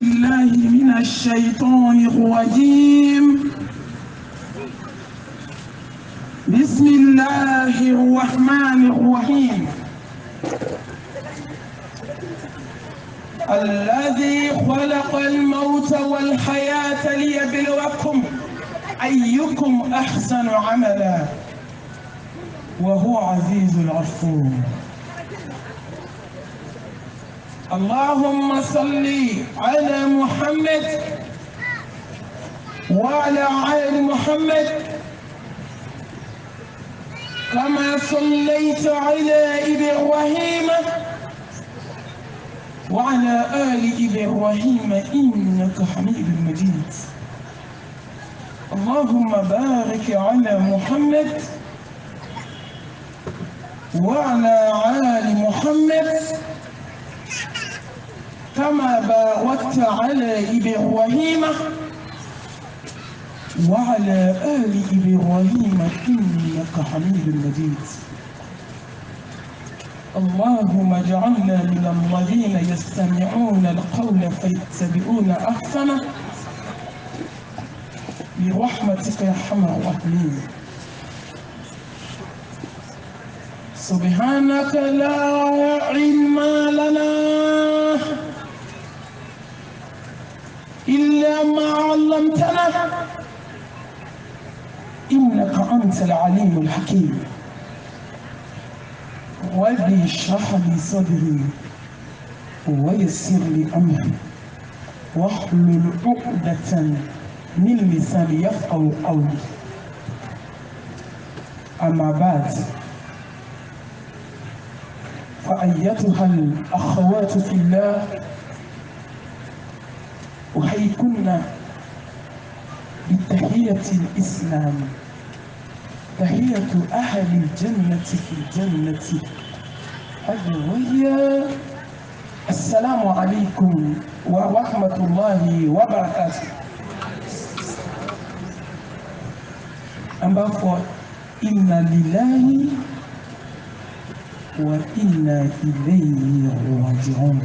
الله من الشيطان الرجيم. بسم الله الرحمن الرحيم. الذي خلق الموت والحياة ليبلوكم أيكم أحسن عملا وهو عزيز الغفور. اللهم صل على محمد وعلى آل محمد كما صليت على إبراهيم وعلى آل إبراهيم إنك حميد مجيد. اللهم بارك على محمد وعلى آل محمد كما باركت على إبراهيم وعلى آل إبراهيم إنك حميد مجيد. اللهم اجعلنا من الذين يستمعون القول فيتبعون أحسنه برحمتك يا أرحم الراحمين. سبحانك لا علم لنا إلا ما علمتنا إنك أنت العليم الحكيم. رب اشرح لي صدري ويسر لي أمري واحلل عقدة من لساني يفقهوا قولي. أما بعد، فأيتها الأخوات في الله، أحييكن بتحية الإسلام، تحية أهل الجنة في الجنة، وهي السلام عليكم ورحمة الله وبركاته. أما إنا لله وإنا إليه راجعون.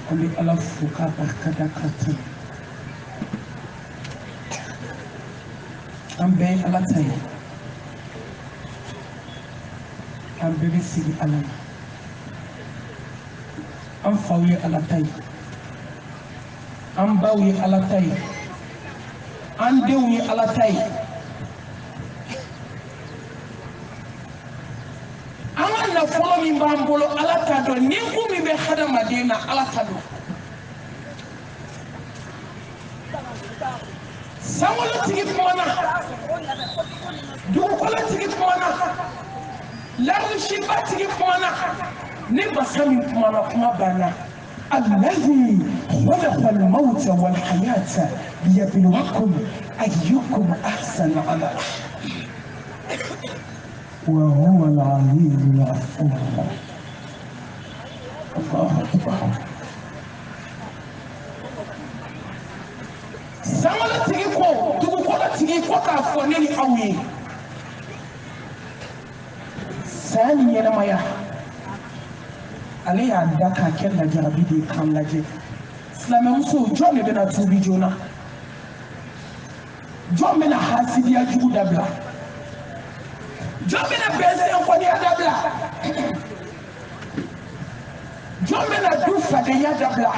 Kami ala fuka barkada katan. Ambe ala tay. Ambe sigi ala. Am fawi ala tay. Am bawi ala tay. Am dewi ala tay. Amana folo min bambolo ala tado ni kumi be hada madina ala tado. Samolo tigi kumana. Dukola tigi kumana. Laru shiba tigi kumana. Ne basami kumana kuma bana. الذي خلق الموت والحياة ليبلوكم أيكم أحسن عملا وهو العزيز الغفور. الله أكبر. Samala tigi ko tugu kola tigi ko ka fo ne ni awi sani yana maya ale ya daka kella jarabi de kan laje islamu so jone be na tubi jona jome na hasidiya jugu dabla jome na bese ko ni dabla jome na dufa de ya dabla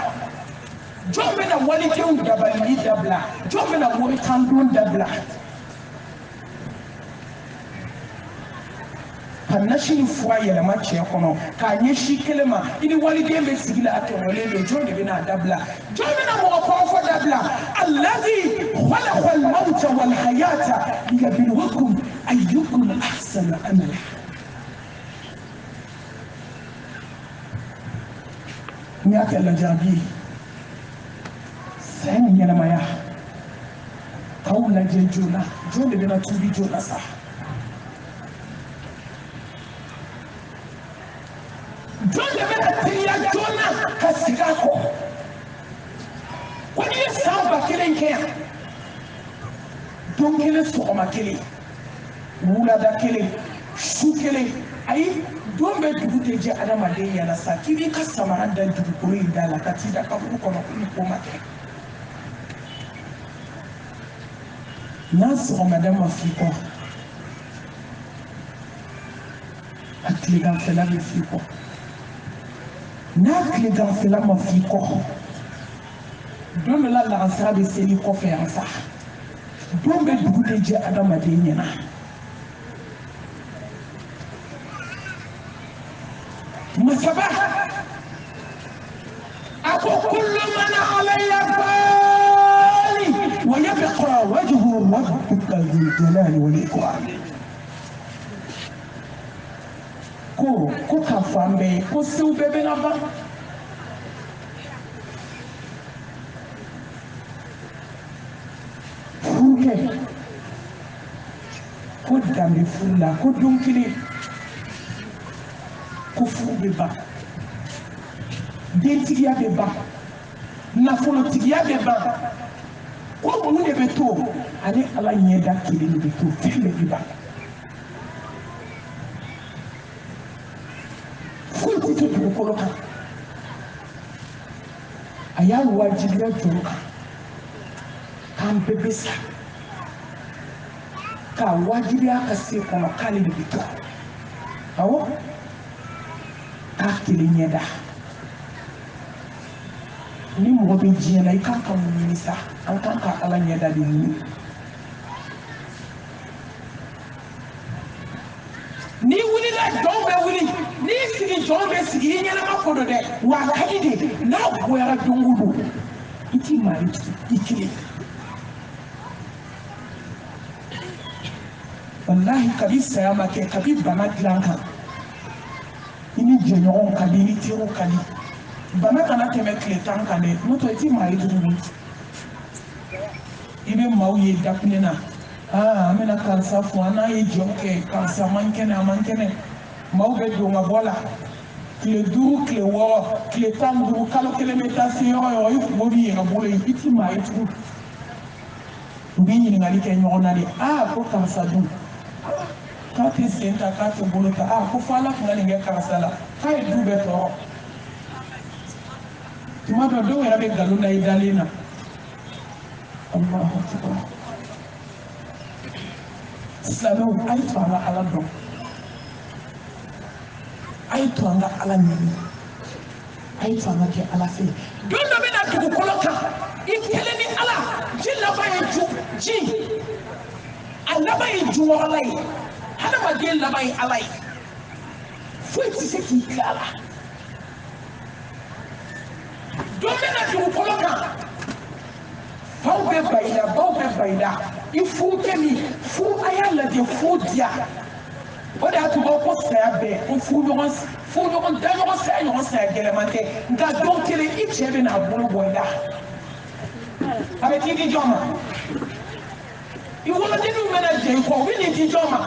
jome na wali kew dabali dabla jome na wori kandon dabla kanashin fuwa yele mache kono kanye shikelema ini wali dembe sigila atolelo jone bina dabla jome na mo ko dabla allazi khalaqa al-mauta wal hayata liyabluwakum ayyukum ahsanu amala. Nyaka la jabi sani yana maya kaula jejuna jone bina tubi jona sa jone bina tiya jona kasigako kwani samba kilenke don kele so ma kele wula da kele su kele ayi don bɛ dugu tɛ jɛ adamaden ɲɛna sa k'i b'i ka samara da dugukolo in da la ka t'i da kaburu kɔnɔ ko ni ko ma kɛ n'a sɔgɔmada ma f'i kɔ a tileganfɛla bɛ f'i kɔ n'a tileganfɛla ma f'i kɔ don dɔ la lahansara bɛ seli kɔfɛ yan sa don bɛ dugu tɛ jɛ adamaden ɲɛna masaba a ko kullu man alayha fani wa yabqa wajhu rabbika dhul jalali wal ikram ko k'a fɔ an bɛɛ ye ko sew bɛɛ bɛ na ban furukɛ ko danbe furu la ko don kelen ko furu bɛ ban dentigiya bɛ ban nafolotigiya bɛ ban ko mun de bɛ to ani ala ɲɛda kelen de bɛ to fɛn bɛɛ bɛ ban foyi tɛ to dugukolo kan a y'a wajibiya juru kan k'an bɛɛ bɛ sa k'a wajibiya ka se kɔnɔ k'ale de bɛ to awɔ k'a kelen ɲɛda ni mɔgɔ bɛ diɲɛ na i kan ka mun ɲini sa an kan ka ala ɲɛda de ɲini n'i wulila jɔnw bɛ wuli n'i sigi jɔnw bɛ sigi i ɲɛnama ko don dɛ wa a ka di de n'a goyara don o don i t'i mari i kelen walahi kabi saya ma kɛ kabi bana dilan kan i ni jɛɲɔgɔnw ka di i ni teriw ka di bana kana tɛmɛ tile 10 kan dɛ n'o tɛ i t'i mari tuguni i bɛ maaw ye dakunɛ na an bɛna karisa fo an n'a ye jɔn kɛ karisa man kɛnɛ a man kɛnɛ maaw bɛ don ka bɔ la tile 5 tile 6 tile 15 kalo 1 bɛ taa se yɔrɔ yɔrɔ i kungo b'i yɛrɛ bolo yen i t'i mari tugun u bɛ ɲininkali kɛ ɲɔgɔn na de ko karisa dun k'a tɛ sen ta k'a tɛ bolo ta ko fo ala tun ka nin kɛ karisa la k'a ye du bɛɛ tɔɔrɔ tuma dɔ dɔw yɛrɛ bɛ nkalon da i dalen na Allahu akbar silamɛw a ye to an ka ala dɔn a ye to an ka ala ɲini a ye to an ka kɛ ala fɛ don dɔ bɛ na dugukolo kan i kelen ni ala ji laban ye ji a laban ye juyɔrɔla ye hadamaden laban ye ala ye foyi tɛ se k'i tila a la don bɛ na dugukolo kan faw bɛ ba i la baw bɛ ba i la i furukɛ min furu a y'a lajɛ furu diya o de y'a to b'aw ko saya bɛɛ ko furuɲɔgɔn daɲɔgɔn saya gɛlɛman tɛ nka don kelen i cɛ bɛ n'a bolo bɔ i la a bɛ t'i di jɔn ma i wolodenninw bɛna jɛ i kɔ u bɛ nin di jɔn ma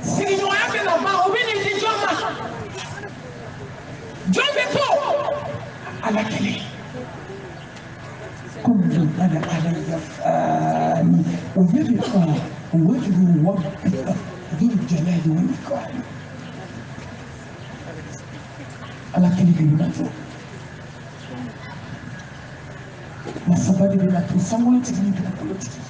sigiɲɔgɔnya bɛ na ban u bɛ nin di jɔn ma jɔn bɛ to ala kelen كل من علي فان ويبقى وجه ربك ذو الجلال والإكرام على كلمة masabali bena to sangolo tigini dugukolo tigi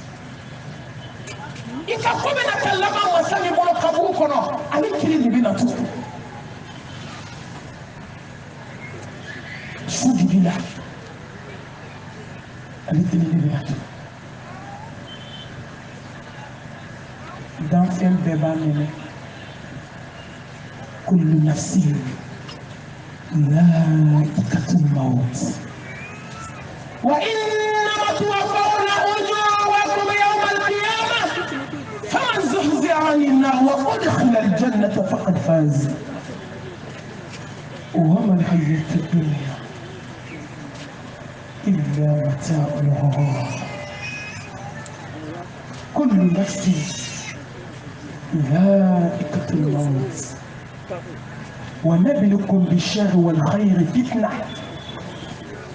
i ka ko bena kɛ laban masa min bolo kaburu kɔnɔ ale kelen de bena to su dibi la ale kelen de bena to danfɛn bɛɛ b'a minɛ kullu nafsin ذائقة الموت وإنما توفون أجوركم يوم القيامة فمن زحزح عن النار وأدخل الجنة فقد فاز وما الحياة الدنيا إلا متاع الغرور كل نفس ذائقة الموت ونبلكم بالشر والخير فتنة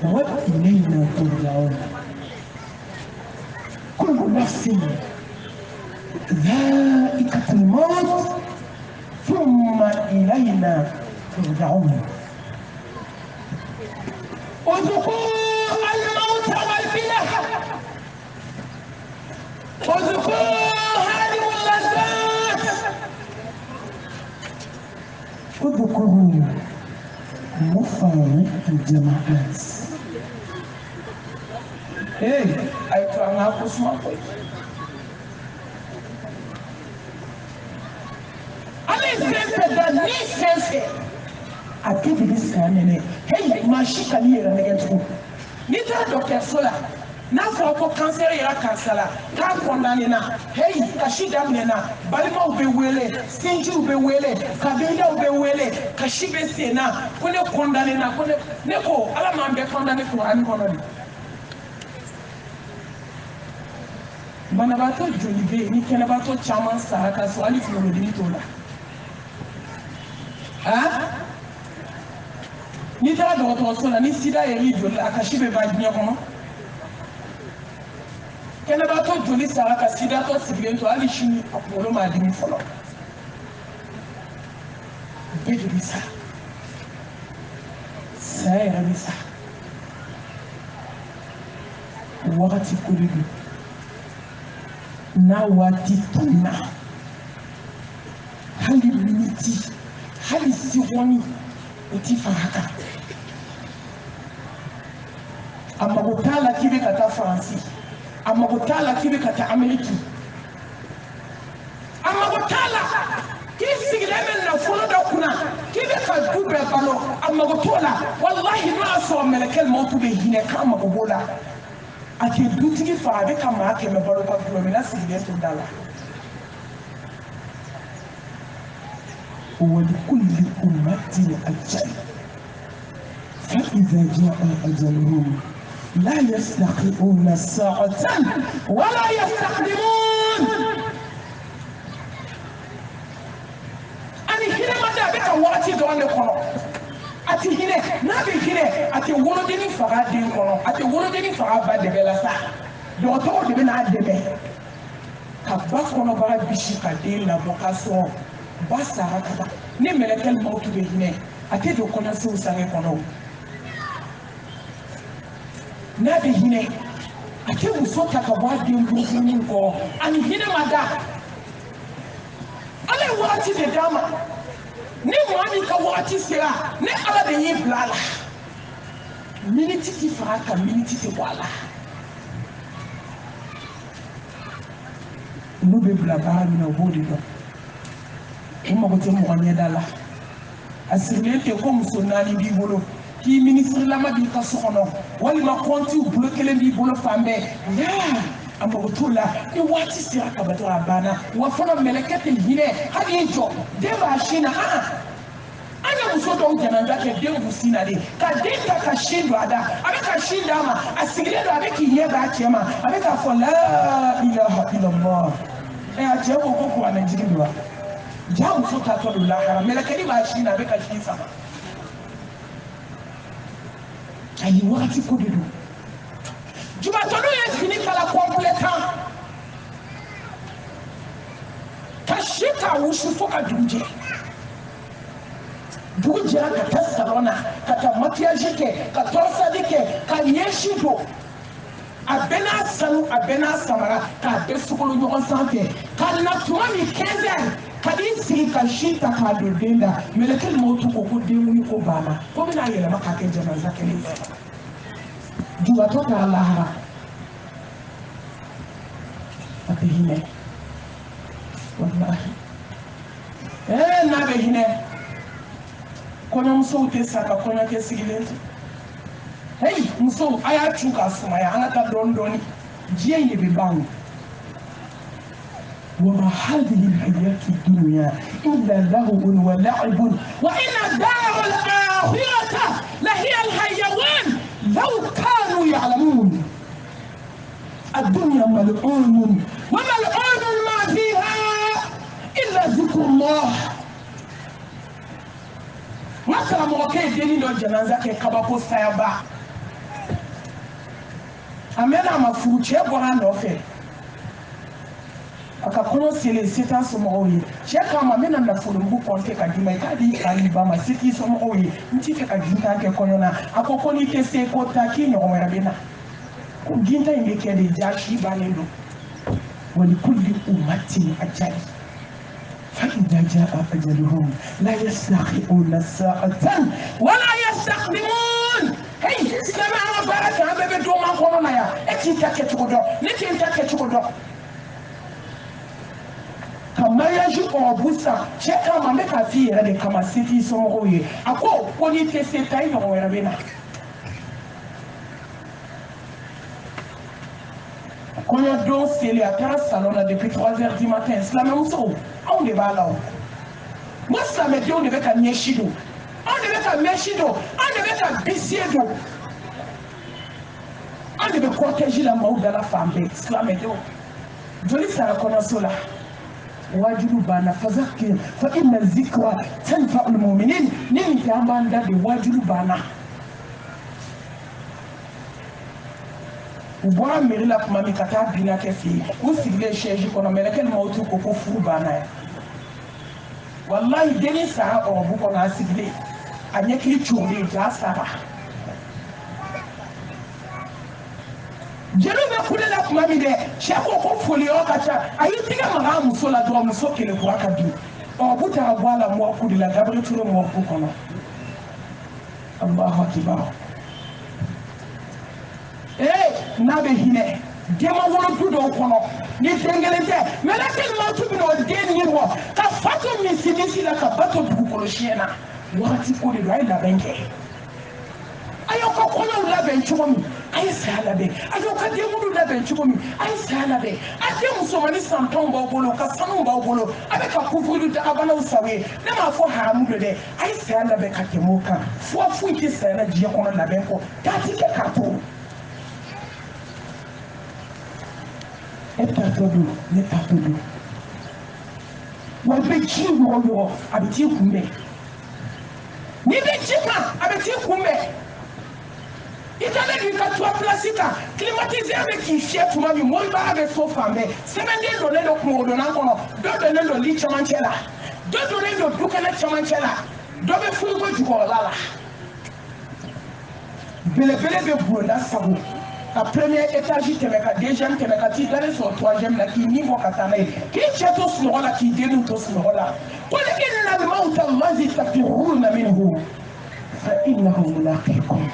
وإلينا ترجعون كل نفس ذائقة الموت ثم إلينا ترجعون وذوقوا الموت والبلى وذوقوا هذه اللذات وذوقوا مفارق الجماعات. Hey, I try not to smoke. I give you this kind of hey, my shika here and against you. Neither Dr. Sola. Now for cancer, cancer, can't condemn na. Hey, Kashida Mena, Balima will be willing, Stingy will be willing, Kabila will be willing, Kashibe Sena, when you condemn na, Neko, Alaman be condemned for Ancononi. Manabato Junibe, Nikanabato Chaman Saraka, so I live in the Nitola. Ni tara dɔgɔtɔrɔso la ni sida yɛrɛ joli a kasi bɛ ban diɲɛ kɔnɔ kɛnɛbaatɔ joli sara ka sidatɔ sigilen to hali sini a kunkolo m'a dimi fɔlɔ bɛɛ de bɛ sa saya yɛrɛ bɛ sa wagati ko de don n'a waati tɛmɛna hali miniti hali seconde o ti fara kan a mago t'a la k'i bɛ ka taa faransi a mago t'a la k'i bɛ ka taa ameriki a mago t'a la k'i sigilen bɛ nafolo dɔ kunna k'i bɛ ka du bɛɛ balo a mago t'o la walahi n'o y'a sɔrɔ mɛlɛkɛ mɔtu bɛ hinɛ k'a mago b'o la a tɛ dutigi faga a bɛ ka maa 100 balo ka du min na sigilen to da la ولكل أمة أجل فإذا جاء أجلهم لا يستخدمون ساعة ولا يستقدمون. أنا هنا ما دابك واتي دوان كونو أتي هنا نبي هنا أتي ولدني فرادين كونو أتي ولدني فرابا دبلا سا دوتو دبنا دبه كباس كونو برا بيشي كدين لا بوكاسو basa hakaba ne melekel mautu be hine ate do kona se usange kono na be hine ate usota ka wadi mbuni ko ani hine mada ale wati de dama ne wani ka wati sera ne ala de yi blala miniti ti faka miniti ti wala no be blaba no bodi do Ima ko te mo nyeda la asirle te ko muso nani bi bolo ki ministre la ma bi ka sokono wali ma konti u bloquer le bi bolo fambe ya amako tula ni wati sira ka bato abana wa fona melekete hine hadi jo de ba shina anya muso do jananda ke de musina de ka de ka shindo ada abeka shinda ma asirle do abeki yeba chema abeka fo la ilaha illallah ajewo ko ko anajiriwa jamu sota to do lahara melekeni ba shi na be ka shi sama ayi wakati ko dedo juma to no yes fini kala completant ka shita wusu fo ka duje ka tasarona ka ta makiyaji ke ka torsa dike ka yeshi do abena sanu abena samara ka de sukulu ɲɔgɔn sanfɛ ka na tuma min 15 heures kadi sigi ka shita ka do den da melekeli mautu ko ko den wuli ko banna ko bɛna yɛlɛma ka kɛ janaza kelen fɛ jubatɔ k'a lahara a bɛ hinɛ wallahi n'a bɛ hinɛ kɔɲɔmusow tɛ sa ka kɔɲɔ kɛ sigilen to hey muso a y'a cu ka sumaya an ka taa dɔɔni dɔɔni diɲɛ in de bɛ ban وما هذه الحياة الدنيا إلا لهو ولعب وإن الدار الآخرة لهي الحيوان لو كانوا يعلمون الدنيا ملعون وملعون ما فيها إلا ذكر الله مثلا موكي دليل الجنازة كبابو سيابا أمنا مفروض يبغى نوفي aka kono sele seta so mo oyi cheka ma mena na fulu mbu konte ka dima ka di ali ba ma seti so mo oyi nti ka ginta ke kono na akoko ni ke se ko ta ki nyo mera bena ko ginta inde ke de jashi balendo wali kulli ummati ajali فإذا جاء أجلهم لا يستخدمون ساعة ولا يستقدمون هي سلام على بارك هذا بدو ما كورونا يا أكيد تكتشودو لكن تكتشودو كما يجي أبوسا شكرا ما مكافي هذا كما سيتي سموه أكو كوني تسيتاي نو يربينا Quand on danse, c'est à terre salon depuis 3h du matin. C'est la même chose. On est là. Moi, ça me dit on devait à Nieshido. On devait à Meshido. On devait à Bissiedo. On devait protéger la mort de la femme. C'est la même chose. Je dis ça à Konasola. Wajibu bana fazakir fa inna zikra tanfa al-mu'minin. Nini kiambanda de wajibu bana. Ubwa mirila kuma mikata bina kefi usigile sheji kono meleke mautu koko furu bana wallahi deni sa obu kono asigile anyeki churi ja saba jelo me kule la kuma mi de shako ko foli o kacha ayitiga mara muso la do muso kele ko akabi obu ta bwala mo kudila gabre turo mo kono Allahu akbar nabe hine dema wolo tudo kono ni tengelete melake mautu bino deni wo ka fato misinisi la ka bato dugukolo shiena wakati ko de rai la benke ayo ko kono la benchu mi ayi sala be ayo ka demu la benchu mi ayi sala be ate musomani santon ba bolo ka sanu ba bolo abe ka kufuru da abana usawe ne ma fo haramu de ayi sala be ka kemoka fo fu ite sala jiye kono la benko ta tike ka to Eta todo, neta todo. Wabechi wo abiti kumbe. Ni bechima abiti kumbe. Itale du ka toi plasika, climatisé avec une chef moi mi mo ba avec sofa mais semaine donné do ko do nan kono, do donné do li chamanchela. Do donné do dukana chamanchela. Do be fu ko juko lala. Bele be bunda sabu. La première étage, la deuxième, la troisième, la niveau katane. Qui est tous là qui dénoue tous là. Pour lesquels la mort Allah dit تفرون منه فإنه ملاقيكم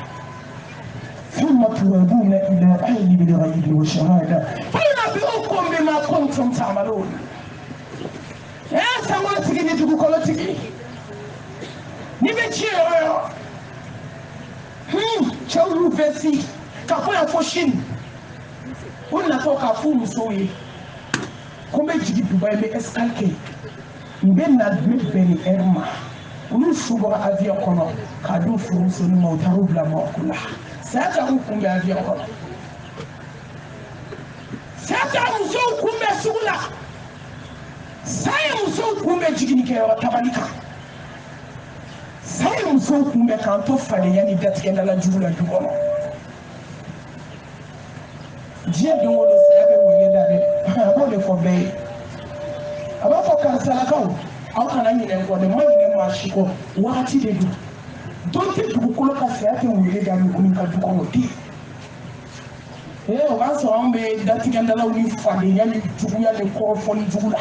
ثم تردون إلى عالم الغيب والشهادة فينبئكم بما كنتم تعملون. يا سامون تيجي تقول كل تيجي. نبتشي شو فيسي. Kapoya foshin ona toka fumu soye kombe jigi dubai be eskalke mbe na beni erma unu shugo avion kono kadu furu so ni motaru bla mokula sata hukumbe avion kono sata muso hukumbe sugula sai muso hukumbe jigi ni ke tabalika sai muso hukumbe kanto fade yani datkenda la jugula dukono Dieu de mon Seigneur will that about the for bay. About for Kansalako, how can I name for the money name Mashiko? What did they do? Don't take to Kuloka Seattle will let them Kunika to Komoti. Eh, once on bay that you can allow me for the young Julia the call for Jula.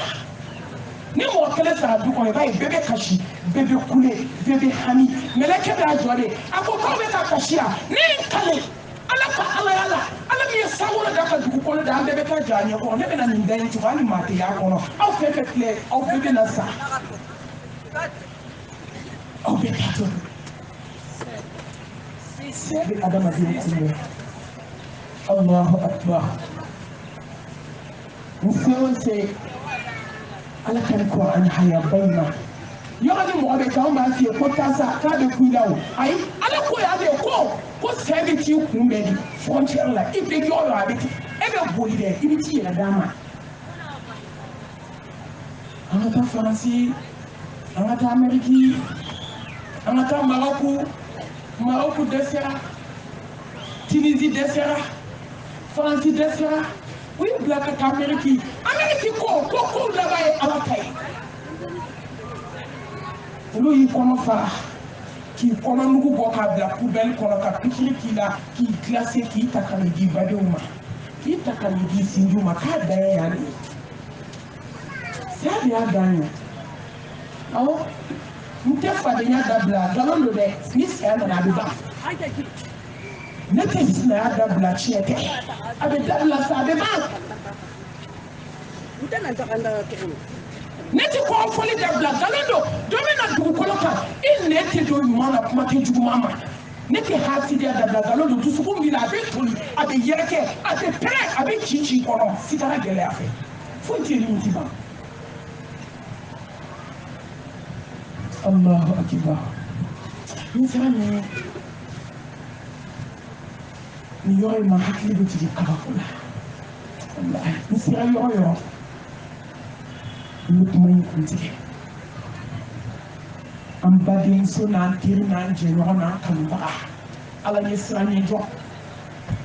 No more killers are doing baby Kashi, baby Kule, baby Honey, Melaka Jolly. I will call it a Kashia, name Kale. Ala mi sawolo da ka dugu kono da ambe be ka janye ko ne be na ndai tu ani mate ya kono au fefe kle au bebe na sa au be ka to sebe adama bi tiwe Allahu akbar nse ala kan ko an haya bayna yoni mo be ka ma fi ko tasa ka be kuilawo ai ala ko ya be ko sebe ti kumbe di frontière la ibe yo yo abiti ebe boli de ibiti ya dama anata France anata Ameriki anata Maroc desera Tunisie desera France desera Oui, black Amérique. Amérique ko là-bas à la taille. Lui, comment faire? Qui comment nous voir la poubelle qu'on a piqué qui glacé qui t'a qu'à dit Badouma. Qui t'a qu'à dit Sinduma, qu'à d'ailleurs. C'est bien gagné. Oh, nous t'es pas de dabla, galon de Smith et Anna Abba. N'était pas dabla chiete. Avec dabla ça débat. N'était pas folie dabla, galon de domina du coloca. Il n'était de mana pour mater du mama. N'était pas si dabla, galon de tout ce qu'on dit avec Tony, avec Yerke, avec Père, avec Chichi, si t'as la gueule. Faut-il nous dire? Allahu Akbar. Nisani ni yoro ma hakili do tigi kabakula. Wallahi nisira yoro lukmay kuntigi. Ambadin sona tirna jeno na kamba. Ala nisira ni jo.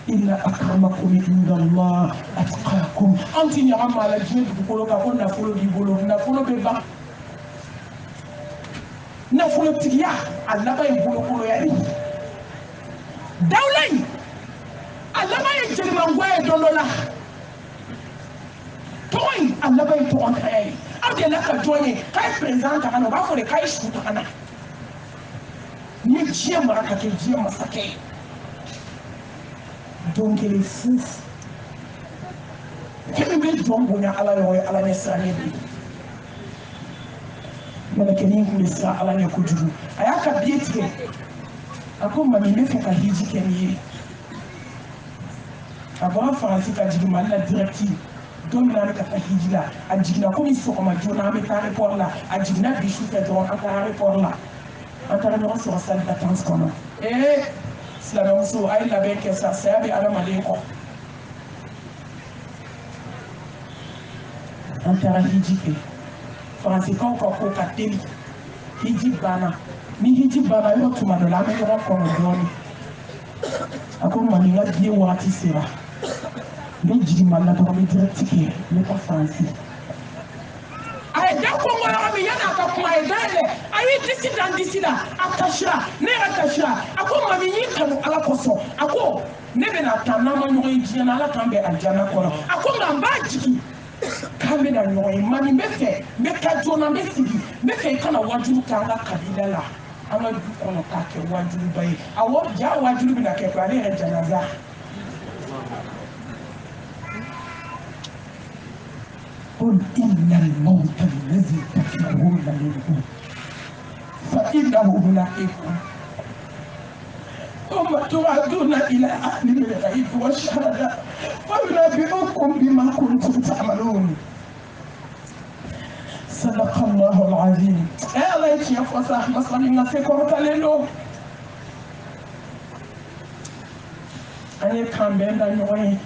Inna akramakum inda Allah atqakum. Anti ni amma la jinu ko ka ko na folo di bolo na folo be ba. Nafolo tigiya alaba ye bolokolo ya ni dawlay alaba ye jelimango ye dolola toy alaba ye togon kay abdela ka joye kay président kana ba fo de kay shu kana ni jiya maraka ke jiya masake donc les fous kemi be jombo nya ala yo ala ne sane bi mana kenin kun sa ala ne kujugu ayaka bietike akoma mimi feka hiji keni abara faransi ka jigi malla directive domina ne ka hiji la ajigina ko mi soko ma jona me ta report la ajigina bisu fe don aka report la antara no so sal d'attente kono sila so ay la be ke sa sabi ala maleko antara hiji ke Francis quand on a télé, il dit bana, mais il dit bana, il tu m'as donné la meilleure qu'on a donné. À quoi m'a dit la vie ou à tisser. Mais dit mal la pour me dire ticket, mais pas Francis. Aïe, d'accord, moi, il y en a qui m'ont aidé. Aïe, d'ici là, Akashra, Nerakashra, à quoi m'a dit à la poisson, à quoi ne n'a pas n'a dit à la tombe à Diana Kora, à quoi m'a dit. Kamera noy mani mefe meka jona mesigi mefe kana wajuru kanga kabila la ama du kono ka ke wajuru bayi awo ja wajuru bi na ke pare e janaza قل إن الموت الذي تفرون منه فإنه ملاقيكم ثم تردون إلى عالم الغيب والشهادة وينبئكم بما كنتم تعملون صدق الله العظيم. الله يجزيك فصاح مصلنا في كرة ليلو. أنا كان بين النوعين.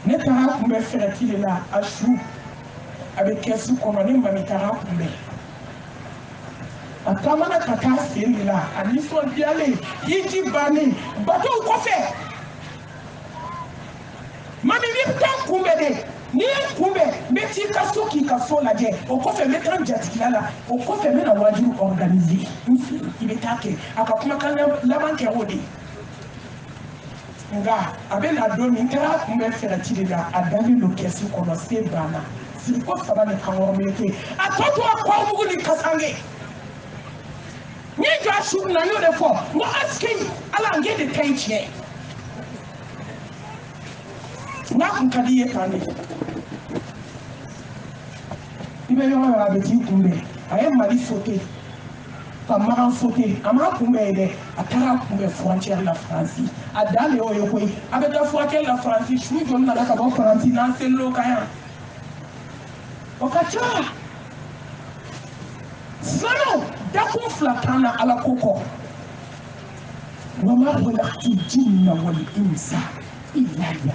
نتاها كم فرتي لنا أشوف avec ce qu'on a mis Mamitara Kumbe. A Kamana Kaka Sélila, à l'histoire d'Yale, Yiti Bani, Bateau Kofé. Mami Vipta Kumbe, ni Kumbe, Meti Kasoki Kaso la Dje, au Kofé Metran Jatikala, au Kofé Mena Waju organisé. Il est taqué, à Kakumaka la banque Rodi. Nga, avec la Dominica, Kumbe Ferratila, à Dali Lokesu qu'on a fait Bana. C'est quoi ça va être en remetté? Attends-toi à quoi vous voulez casser? Ni Joshua n'a eu de fois. Moi, asking, Allah get the cage here. N'a qu'un dit étendé. Il va y avoir un petit tombé. A un mari sauté. Pas marin sauté. A marin tombé. A Tara tombé frontière la France. A Dale Oyokoy. Avec la frontière la France. Je suis comme la Cabot France. Dans ce local. Okacha Sano Dakou Flatana à la coco. Wama Walachi Jinna Wal Insa Ilaya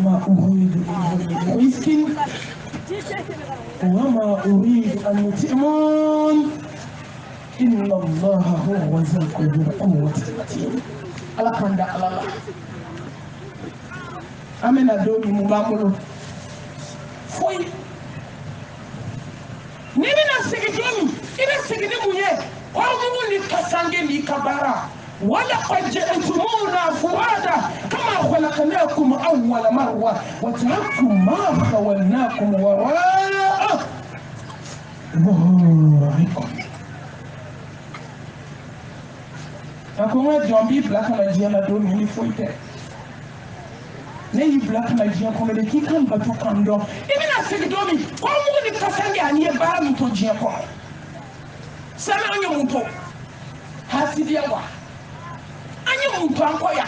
Ma Uridu Whiskin Wama Uridu An-Mutimun Inna Allah huwa Zakul Quwwati Ala Kanda Allah amena do mi mubamolo foi ni bina sigidoni ina sigidi muye ko mu ni kasange ni kabara ولقد جئتمونا فرادا كما خلقناكم أول مرة وتركتم ما خولناكم وراء ظهوركم. Akoma Jambi Black Nigeria do mini foite. Nei Black Nigeria comme les qui kan batu kando. Ibina segidomi ko mu ni kasange anie ba mu to jia ko. Sama anyo mu to. Hasidia wa. Anya muntu ankoya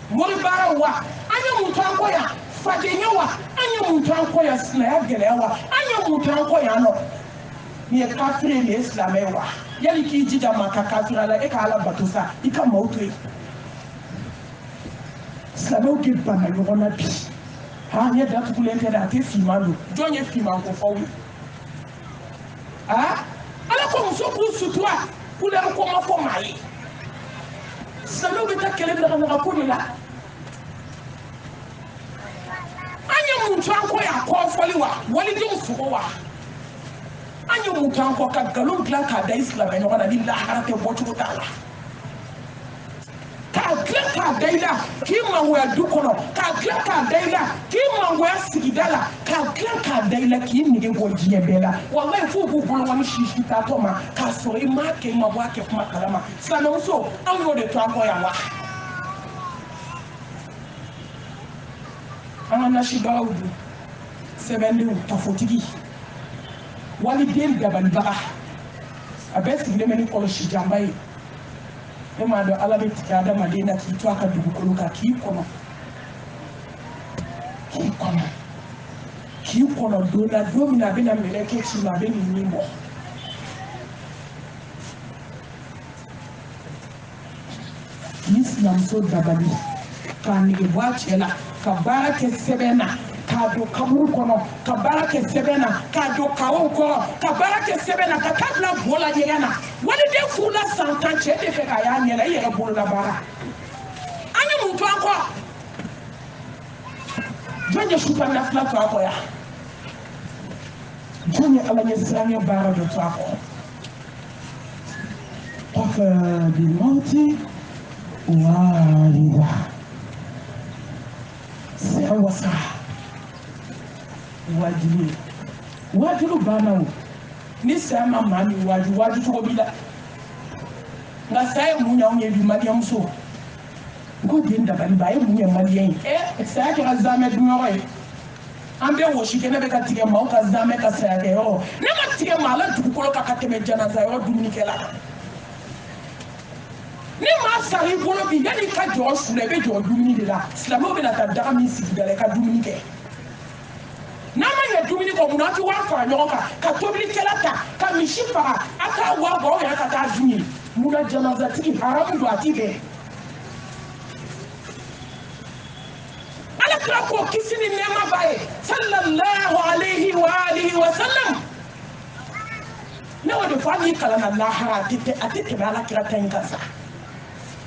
moribara wa anya muntu ankoya fadenya wa anya muntu ankoya sna gele wa anya muntu ankoya no ni kafire ni islamé wa yali ki jija maka kafira la e ka ala batusa ika mautu islamé o ke bana yo na bi ha nya da tu lente da te fi manu jonye fi man ko fawu ah ala ko muso ku sutwa ku le ko ma fo mai Salo bita kele bila na ko la anya muntu anko ya ko foli wa wali di ufuko wa anya muntu anko ka galon glan ka da islam eno kana di la harate botu dala ka glan ka da ila ki manwa dukono ka glan ka da ila ki manwa sigidala ka glan ka da ila ki nige gojiye bela wallahi fu bu bulu wani shishi ta toma ka so ma ke ma wa ke kuma kalama sanan so an yo de to anko ya wa ana shiga udu sebende tafotigi wali del dabal baga abesi le meni ko shi jambai e ma do ala be tikada madina ki to aka dubu kuluka ki kono do na do mina bena meleke chi ma be ni nimbo Islam so dabali kan ni wachela ka barake sebena ka do kamuru kono ka barake sebena ka do kawo ko ka barake sebena ka kabla bola yena wani de fula santan che de fe ka ya nyela yere bola bara anya muntu anko jonye shupa na fla to ako ya jonye alanye sanya bara do to ako ofa bi mauti walida sai wasa wajilu bana ni sama mani waju to bila nga sai munya unye bi mariam so ko dinda bali baye munya mariam sai ka zame dunyoy ambe wo shikene be ka tige ma ka zame ka sai ke yo na ma tige mala tukolo ka kateme jana za yo duminikela ni ma sari bolo bi yani ka jo sule be jo dumini de la islamo be na ta daga mi sigidale ka dumini ke na ma ya dumini ko munati wa fa nyoka ka tobili kelata ka mishifa aka wa go ya ka ta dumini muna janaza tiki haramu do atibe ala kra ko kisini nema bae sallallahu alaihi wa alihi wa sallam na wado fani kala na lahara atite ala kra tan kansa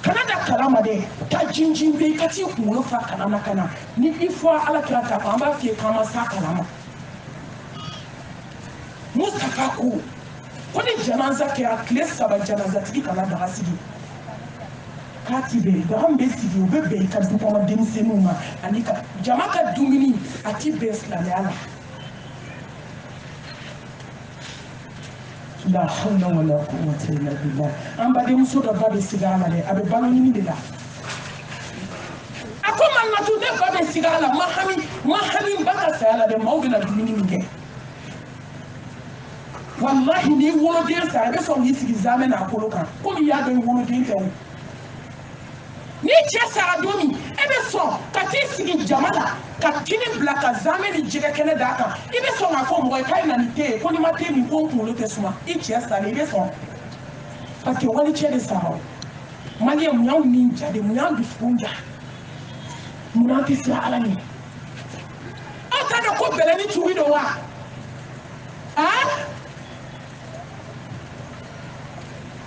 kana da kalama de ta jinjin bai ka ci kuro fa kana ni ifo ala kira ta fa ba ke kama sa kalama mustafa ko ni janaza ke akle saba janaza tiki kana da asidi kati be da ambe sidi obebe ka du ko dem senuma anika jamaka dumini ati be islami ala la hawla wala quwwata illa billah amba de muso da babe sigala de abe baloni de la akoma na to de babe sigala mahami baka sala de mawdina dumini nge wallahi ni wolo de sa be so ni sigi zame na koloka ko mi ya do wolo de te ni chesa domi ebe so ka ti sigi jamala ka kini blaka zame ni jige kene daka ibe so na ko mo kai na ni te ko ni mate mi ko ko lo te suma I chesa ni be so parce que wali chede sa ho mali am nyaw ni jade mu nyaw bi funja mu na ti sa ala ni ata da ko bele ni tuwi do wa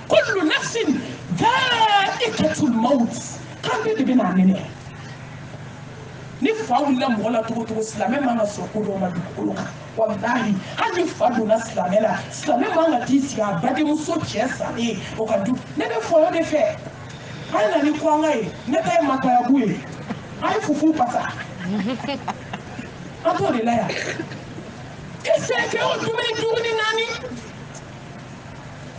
kullu nafsin dha'iqatul maut kan be bina nene ni fa wulila mɔgɔ la cogo cogo silamɛ man ka sɔn ko dɔw ma dugukolo kan walahi hali ni fa donna silamɛ la silamɛ man ka t'i sigi a badenmuso cɛ salen o ka du ne bɛ fɔ o de fɛ a ye na ni kɔngɔ ye ne ta ye makayabu ye a ye fufu pasa an t'o de la yan i se kɛ o dumuni duuru ni naani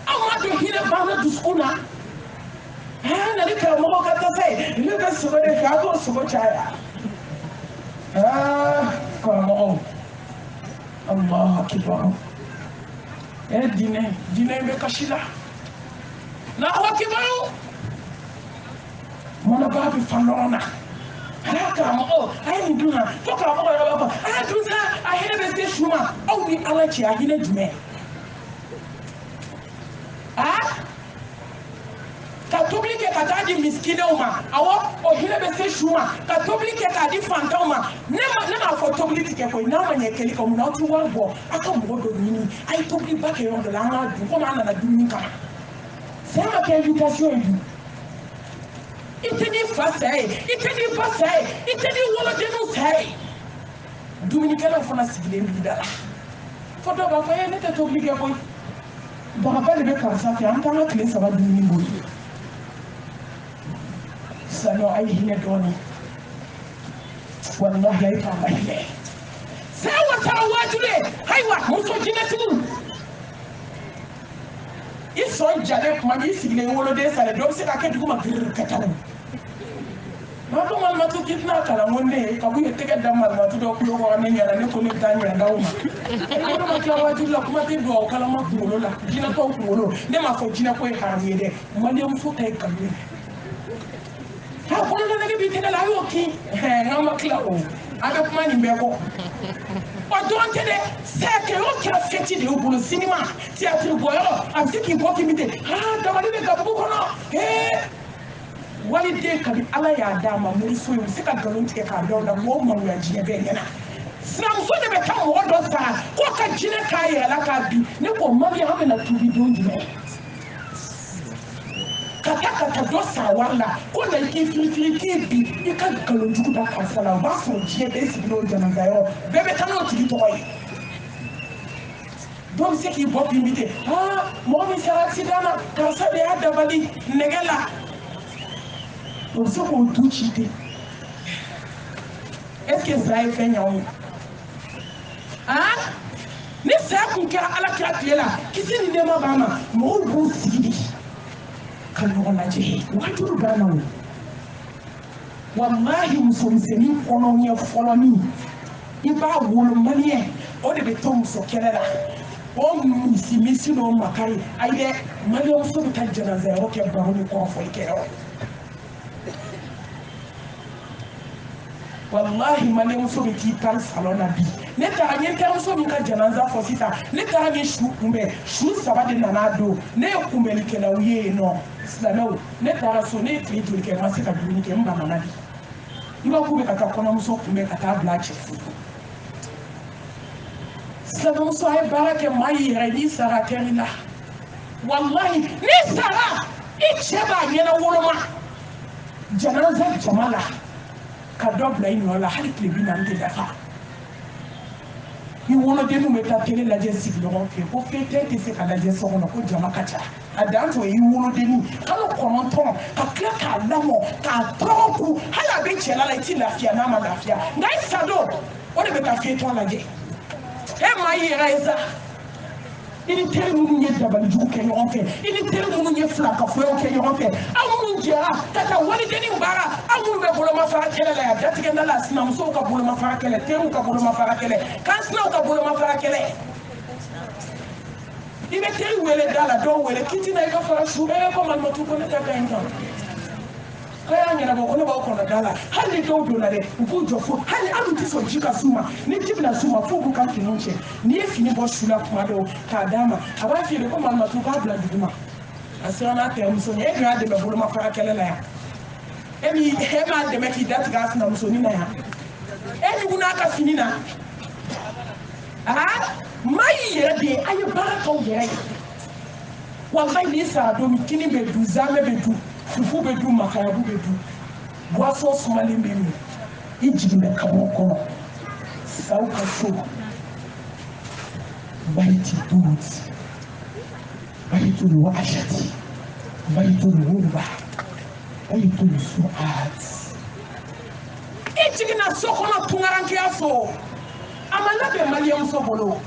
aw ma don hinɛ banna dusukun na na ni karamɔgɔ ka tafe ne bɛ sogo de fɛ a b'o sogo caya karamɔgɔw Allahu akbar dinɛ bɛ kasi la Allahu akbar mɔnɔba bɛ fan ɲɔgɔn na karamɔgɔ a ye nin dun na fo karamɔgɔ yɛrɛ b'a fɔ a y'a dun sa a hinɛ bɛ se su ma aw ni Ala cɛ a hinɛ jumɛn ka tobili kɛ ka taa di miskinɛw ma awɔ o hinɛ bɛ se su ma ka tobili kɛ k'a di fantanw ma ne m'a fɔ tobili ti kɛ koyi n'a ma ɲɛ kɛli kan mun na aw ti wari bɔ aw ka mɔgɔ dɔ ɲini a ye tobiliba kɛ yɔrɔ dɔ la an k'a dun komi an nana dumuni kama c'est ma kɛ invitation ye dun i tɛ n'i fa sa ye i tɛ n'i ba sa ye i tɛ n'i wolodenninw sa ye dumunikɛlaw fana sigilen b'i da la fo dɔw b'a fɔ ne tɛ tobili kɛ koyi bagaba de bɛ karisa fɛ an t'an ka tile saba dumuni boli silamɛw a ye hinɛ dɔɔnin walahi a ye to an ka hinɛ saa wa taa wajibi ye ayiwa muso jinɛtigiw i sɔn jalen kuma min i sigilen woloden salen dɔ bɛ se ka kɛ dugu ma giriri ka taa maa ko malimatu k'i tɛna kalan ko ne ye ka b'u ye tɛgɛ da malimatu dɔ kulo kɔrɔ ne ɲɛna ne ko ne bɛ taa ɲɛnagaw ma ko ne ma tila wajibi la kuma tɛ dugawu kalama kunkolo la jinɛtɔw kunkolo ne m'a fɔ jinɛ ko ye haramu ye dɛ maliyɛnmuso ta ye nkalon ye kɔnɔna nege b'i tɛgɛ la a y'o kin n'an ma tila o an bɛ kuma nin bɛɛ kɔ o dɔrɔn tɛ dɛ sɛkɛ o kɛra fɛti de y'u bolo sinima tiyatiri bɔyɔrɔ a bɛ se k'i bɔ k'i mi ten dabali bɛ gabugu kɔnɔ waliden kabi Ala y'a d'a ma moriso ye u bɛ se ka nkalon tigɛ k'a da o la k'o maloya diɲɛ bɛɛ ɲɛna sinamuso de bɛ taa mɔgɔ dɔ sara k'o ka jinɛ k'a yɛrɛ la k'a bin ne ko Mariam an bɛna tuubi don jumɛn ka taa dɔ sara wari la ko na i k'i firifiri k'i bin i ka nkalon jugu da karisa la o b'a sɔrɔ diɲɛ bɛɛ sigilen o janaza yɔrɔ bɛɛ bɛ taa n'o tigi tɔgɔ ye dɔw bɛ se k'i bɔ k'i mi ten mɔgɔ min sara accident na karisa de y'a dabali nɛgɛ la o bɛ se k'o du ci ten est-ce que saya ye fɛn ɲɛ o ye ni saya kun kɛra Alakira tile la kisi ni nɛɛma b'a ma mɔgɔw b'u sigi de ka ɲɔgɔn lajɛ wajulu b'a la o walahi musomisɛnnin kɔnɔ ɲɛ fɔlɔ min i b'a wolo maliyɛn o de bɛ to muso kɛlɛ la o misi n'o makari ayi dɛ maliyɛnmuso bɛ taa janaza yɔrɔ kɛ baro ni kɔrɔfɔli kɛ yɔrɔ wallahi maliyɛnmuso bɛ t'i pari salon na bi ne taara n ye terimuso min ka janaza fɔ sisan ne taara n ye su kunbɛn su 3 de nana don ne ye kunbɛnnikɛlaw ye yen nɔ silamɛw ne taara so ne ye tile joli kɛ n ma se ka dumuni kɛ n banana de i b'a k'u bɛ ka taa kɔɲɔmuso kunbɛn ka taa bila a cɛ furu silamɛmuso a ye baara kɛ maa y'i yɛrɛ n'i sara a kɛr'i la wallahi n'i sara i cɛ b'a ɲɛna woloma janaza jama la ka dɔ bila i nɔ la hali tile 40 tɛ dafa ni wolodenninw bɛ taa télé lajɛ sigiɲɔgɔn fɛ ko fɛn tɛ se ka lajɛ so kɔnɔ ko jama ka ca a dan tɔ i wolodennin kalo 9 ka tila k'a lamɔ k'a tɔgɔ kun hali a bɛ cɛla la i tɛ lafiya n'a ma lafiya nka i sadon o de bɛ taa fɛntɔ lajɛ e maa y'i yɛrɛ ye sa i ni teri minnu ye dabalijugu kɛ ɲɔgɔn fɛ i ni teri minnu ye filakafɔyaw kɛ ɲɔgɔn fɛ aw minnu jɛra ka taa walidennin baara aw minnu bɛ bolomafara kɛlɛ la yan datigɛnda la sinamusow ka bolomafara kɛlɛ teriw ka bolomafara kɛlɛ kansinaw ka bolomafara kɛlɛ i bɛ teri wele da la dɔw wele k'i tɛna i ka fara su ko malimatu ko ne tɛ bɛn kan k'a y'a ɲɛnabɔ ko ne b'aw kɔnɔ da la hali ni dɔw donna dɛ u k'u jɔ fo hali hali tɛ sɔn ji ka s'u ma ni ji bɛna s'u ma fo k'u ka finiw cɛ n'i ye fini bɔ su la kuma dɔw k'a d'a ma a b'a f'i ye ko malimatu k'a bila dugu ma a sera n'a tɛmuso ye e dun y'a dɛmɛ bolomafara kɛlɛ la yan e m'a dɛmɛ k'i datigɛ a sinamusonin na yan e ɲugun n'a ka fini na maa y'i yɛrɛ de ye a ye baara k'aw yɛrɛ ye walayi n'i sara don min kini bɛ dun zamɛ bɛ dun fufu bɛ dun makayabu bɛ dun boisson sumalen bɛ min i jiginna kaburu kɔnɔ saw ka so bayti duut baytul wahshati baytul ghurba baytul su'at i jiginna so kɔnɔ tungarankeya so a ma labɛn maliyamuso bolo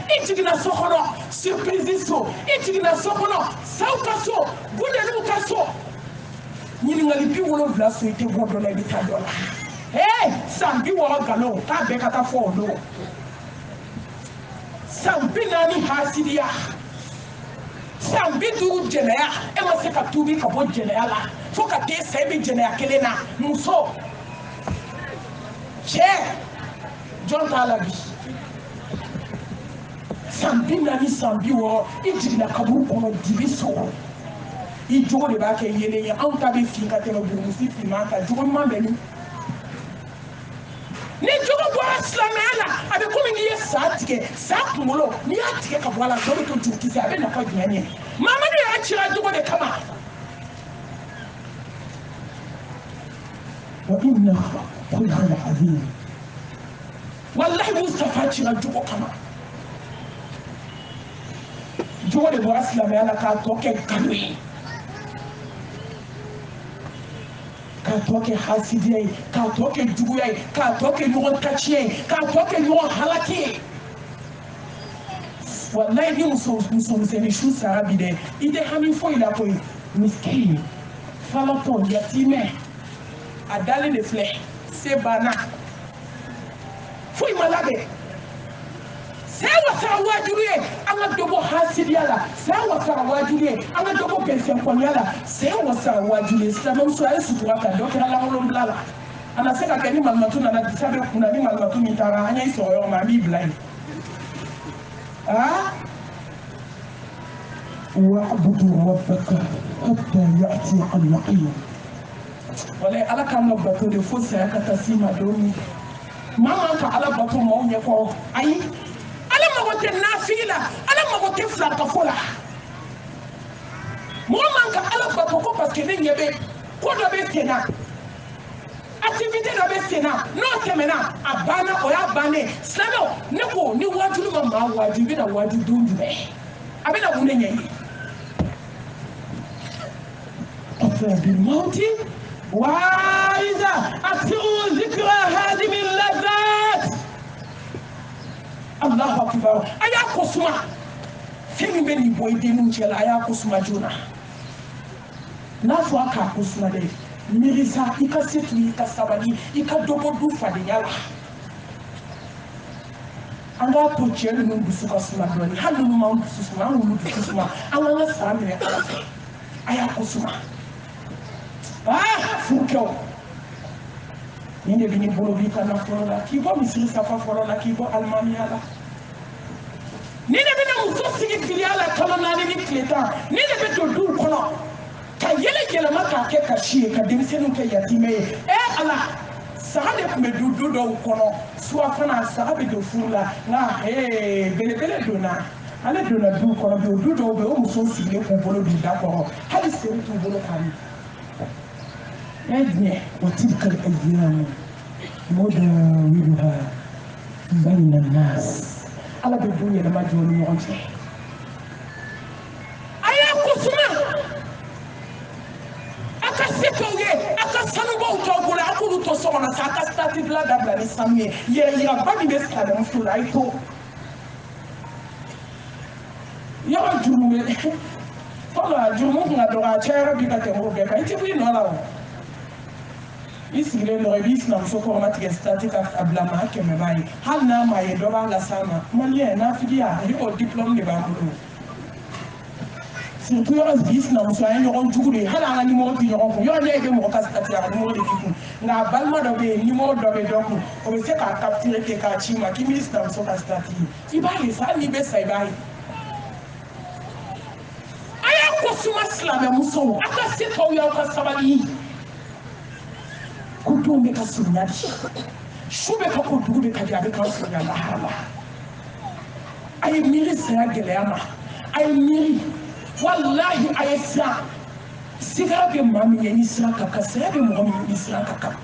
i jiginna so kɔnɔ surprise so i jiginna so kɔnɔ saw ka so budeliw ka so ɲininkali 70 so i tɛ bɔ dɔ la i bɛ taa dɔ la san 60 nkalon k'a bɛɛ ka taa fɔ o don san 40 hasidiya san 50 jɛnɛya e ma se ka tuubi ka bɔ jɛnɛya la fo ka t'e sa i bɛ jɛnɛya kelen na muso cɛ jɔn t'a la bi san 40 san 60 i jiginna kaburu kɔnɔ dibi so i jogo de b'a kɛ yelen ye anw ta bɛ fin ka tɛmɛ burumusi finman kan jogo ɲuman bɛ min ni jogo bɔra silamɛya la a bɛ komi n'i ye sa tigɛ sa kunkolo n'i y'a tigɛ ka bɔ a la dɔ bɛ to jurukisɛ a bɛ nafa jumɛn ɲɛ mamadu y'a cira jogo de kama wa inna khulqan azim wallahi Mustafa cira jogo kama jogo de bɔra silamɛya la k'a tɔ kɛ nkalon ye k'a tɔ kɛ hasidiya ye k'a tɔ kɛ juguya ye k'a tɔ kɛ ɲɔgɔn taciya ye k'a tɔ kɛ ɲɔgɔn halaki ye wallahi ni musomisɛnnin su sara bi dɛ i tɛ hami foyi la koyi miskin falatɔ yatimɛ a dalen de filɛ se banna foyi ma labɛn sai wasara wajuru ye an ka dɔ bɔ hasidiya la sai wasara wajuru ye an ka dɔ bɔ bɛnsɛnkɔniya la sai wasara wajuru ye silamɛmuso a ye sutura ta dɔ kɛra lankolonbila la a na se ka kɛ ni malimatu nana disa bɛ kunna ni malimatu min taara an y'i sɔrɔ yɔrɔ min an b'i bila yen wa'budu rabbaka hatta ya'tiya al-yaqin walayi ala k'an ka bato de fo saya ka taa s'i ma don min maa man ka ala bato maaw ɲɛkɔrɔ ayi ala mago tɛ nafili la ala mago tɛ filankafo la mɔgɔ man ka ala bato ko parce que ne ɲɛ bɛ ko dɔ bɛ sen na activité dɔ bɛ sen na n'o tɛmɛna a banna o y'a bannen silamɛw ne ko ni wajulu ma maa wajibi i bɛna waju don jumɛn a bɛna mun de ɲɛ ye بالموت وإذا أكثروا ذكر هذه اللذات الله أكبر أيا كسمة فين بني بويدين جل أيا كسمة جونا نافوا كسمة ده mirisa i ka setu i ka sabali i ka dɔ bɔ du fadenya la an k'a to cɛ ninnu dusu ka suma dɔɔni hali ninnu m'an dusu suma an k'olu dusu suma an k'an ka sara minɛ ala fɛ a y'a ko suma furukɛw nin de bɛ ni bolo b'i ka nafolo la k'i bɔ misiri safa fɔlɔ la k'i bɔ alimamiya la nin de bɛna muso sigi filiya la kalo 4 ni tile 10 nin de bɛ don duw kɔnɔ ka yɛlɛ yɛlɛma k'a kɛ kasi ye ka denmisɛnninw kɛ yatimɛ ye ala saga de tun bɛ du dɔw kɔnɔ suwafana saga bɛ don furu la nka belebele donna ale donna du kɔnɔ bi o du dɔw bɛ yen o musow sigilen k'u bolo don da kɔrɔ hali sen t'u bolo k'a min diɲɛ wa tilka al-ayyamu nudawiluha bayna an-nas ala bɛ du yɛlɛma jɔ ni ɲɔgɔn cɛ a y'a ko suma a ka se t'aw ye a ka sanubaw t'aw bolo a k'olu to so kɔnɔ sa a ka stati dilan dabila ni sanu ye yɛrɛ yiraba min bɛ silamɛmuso la a ye to yɔrɔ jurumu bɛ fɔlɔ a jurumu kun ka dɔgɔ a cayara bi ka tɛmɛ o bɛɛ kan i tɛ bɔ i nɔ la o i sigilen dɔrɔn i b'i sinamuso kɔrɔma tigɛ sitati ka bila maa 100 b'a ye hali n'a ma ye dɔ b'a la s'a ma maliyɛn nafigiya ni o diplôme de b'an bolo surtout yɔrɔ bi sinamuso an ye ɲɔgɔn jugu de ye hali an ka numéro di ɲɔgɔn kun yɔrɔ ne bɛ mɔgɔ ka sitati a ka numéro de b'i kun nka a balima dɔ bɛ yen numéro dɔ bɛ dɔ kun o bɛ se k'a capturer kɛ k'a ci ma k'i b'i sinamuso ka sitati ye i b'a ye sa hali n'i bɛ sa i b'a ye a y'a ko suma silamɛmusow a ka se k'aw y'aw ka sabali ko denw bɛ ka surunya di su bɛ ka ko dugu bɛ ka di a bɛ k'aw surunya lahara la a ye miiri saya gɛlɛya ma a ye miiri walahi a ye siran sigara bɛ maa min ye ni siran ka kan saya bɛ mɔgɔ min ni siran ka kan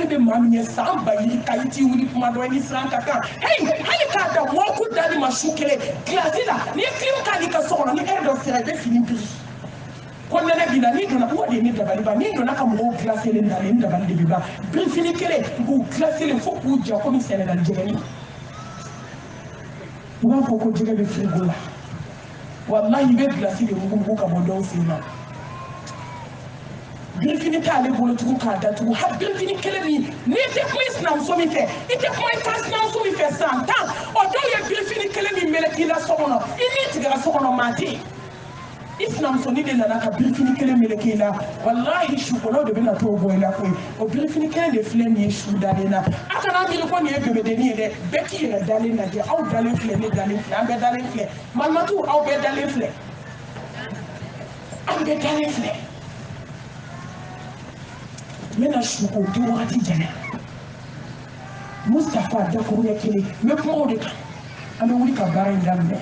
glace be mamie samba yi kaiti wuli kuma do ni sanka kan hey hali ka da mo ku dali mashukele glace la ni klim ka ni ka sokona ni erdo sere be fini bi ko nene bina ni dona ko de ni dabali ba ni dona ka mo glace le ndale ni dabali de biba bi fini kele bu glace le fo ku ja ko mi Sénégal jegani wa fo ko jege be frigo la wallahi be glace le mu ka bondo sina Birfini tale bolo tugu ka da tugu ha birfini kelemi ni te quiz na so mi fe ite ko pass na so mi fe santa o do ye birfini kelemi meleki la sokono ini tigara sokono mati islam so ni de na ka birfini kelemi meleki la wallahi shukolo de bina to boy la ko o birfini kelemi de flemi shu da de na aka na mi ko ni e bebe de ni de beki ye dale na de au dale fle ni dale fle ambe dale fle malmatu au be dale fle ambe dale fle mena shuko ti wati jana Mustafa da ko ya kele me ko de ka ame wuri ka bara ndambe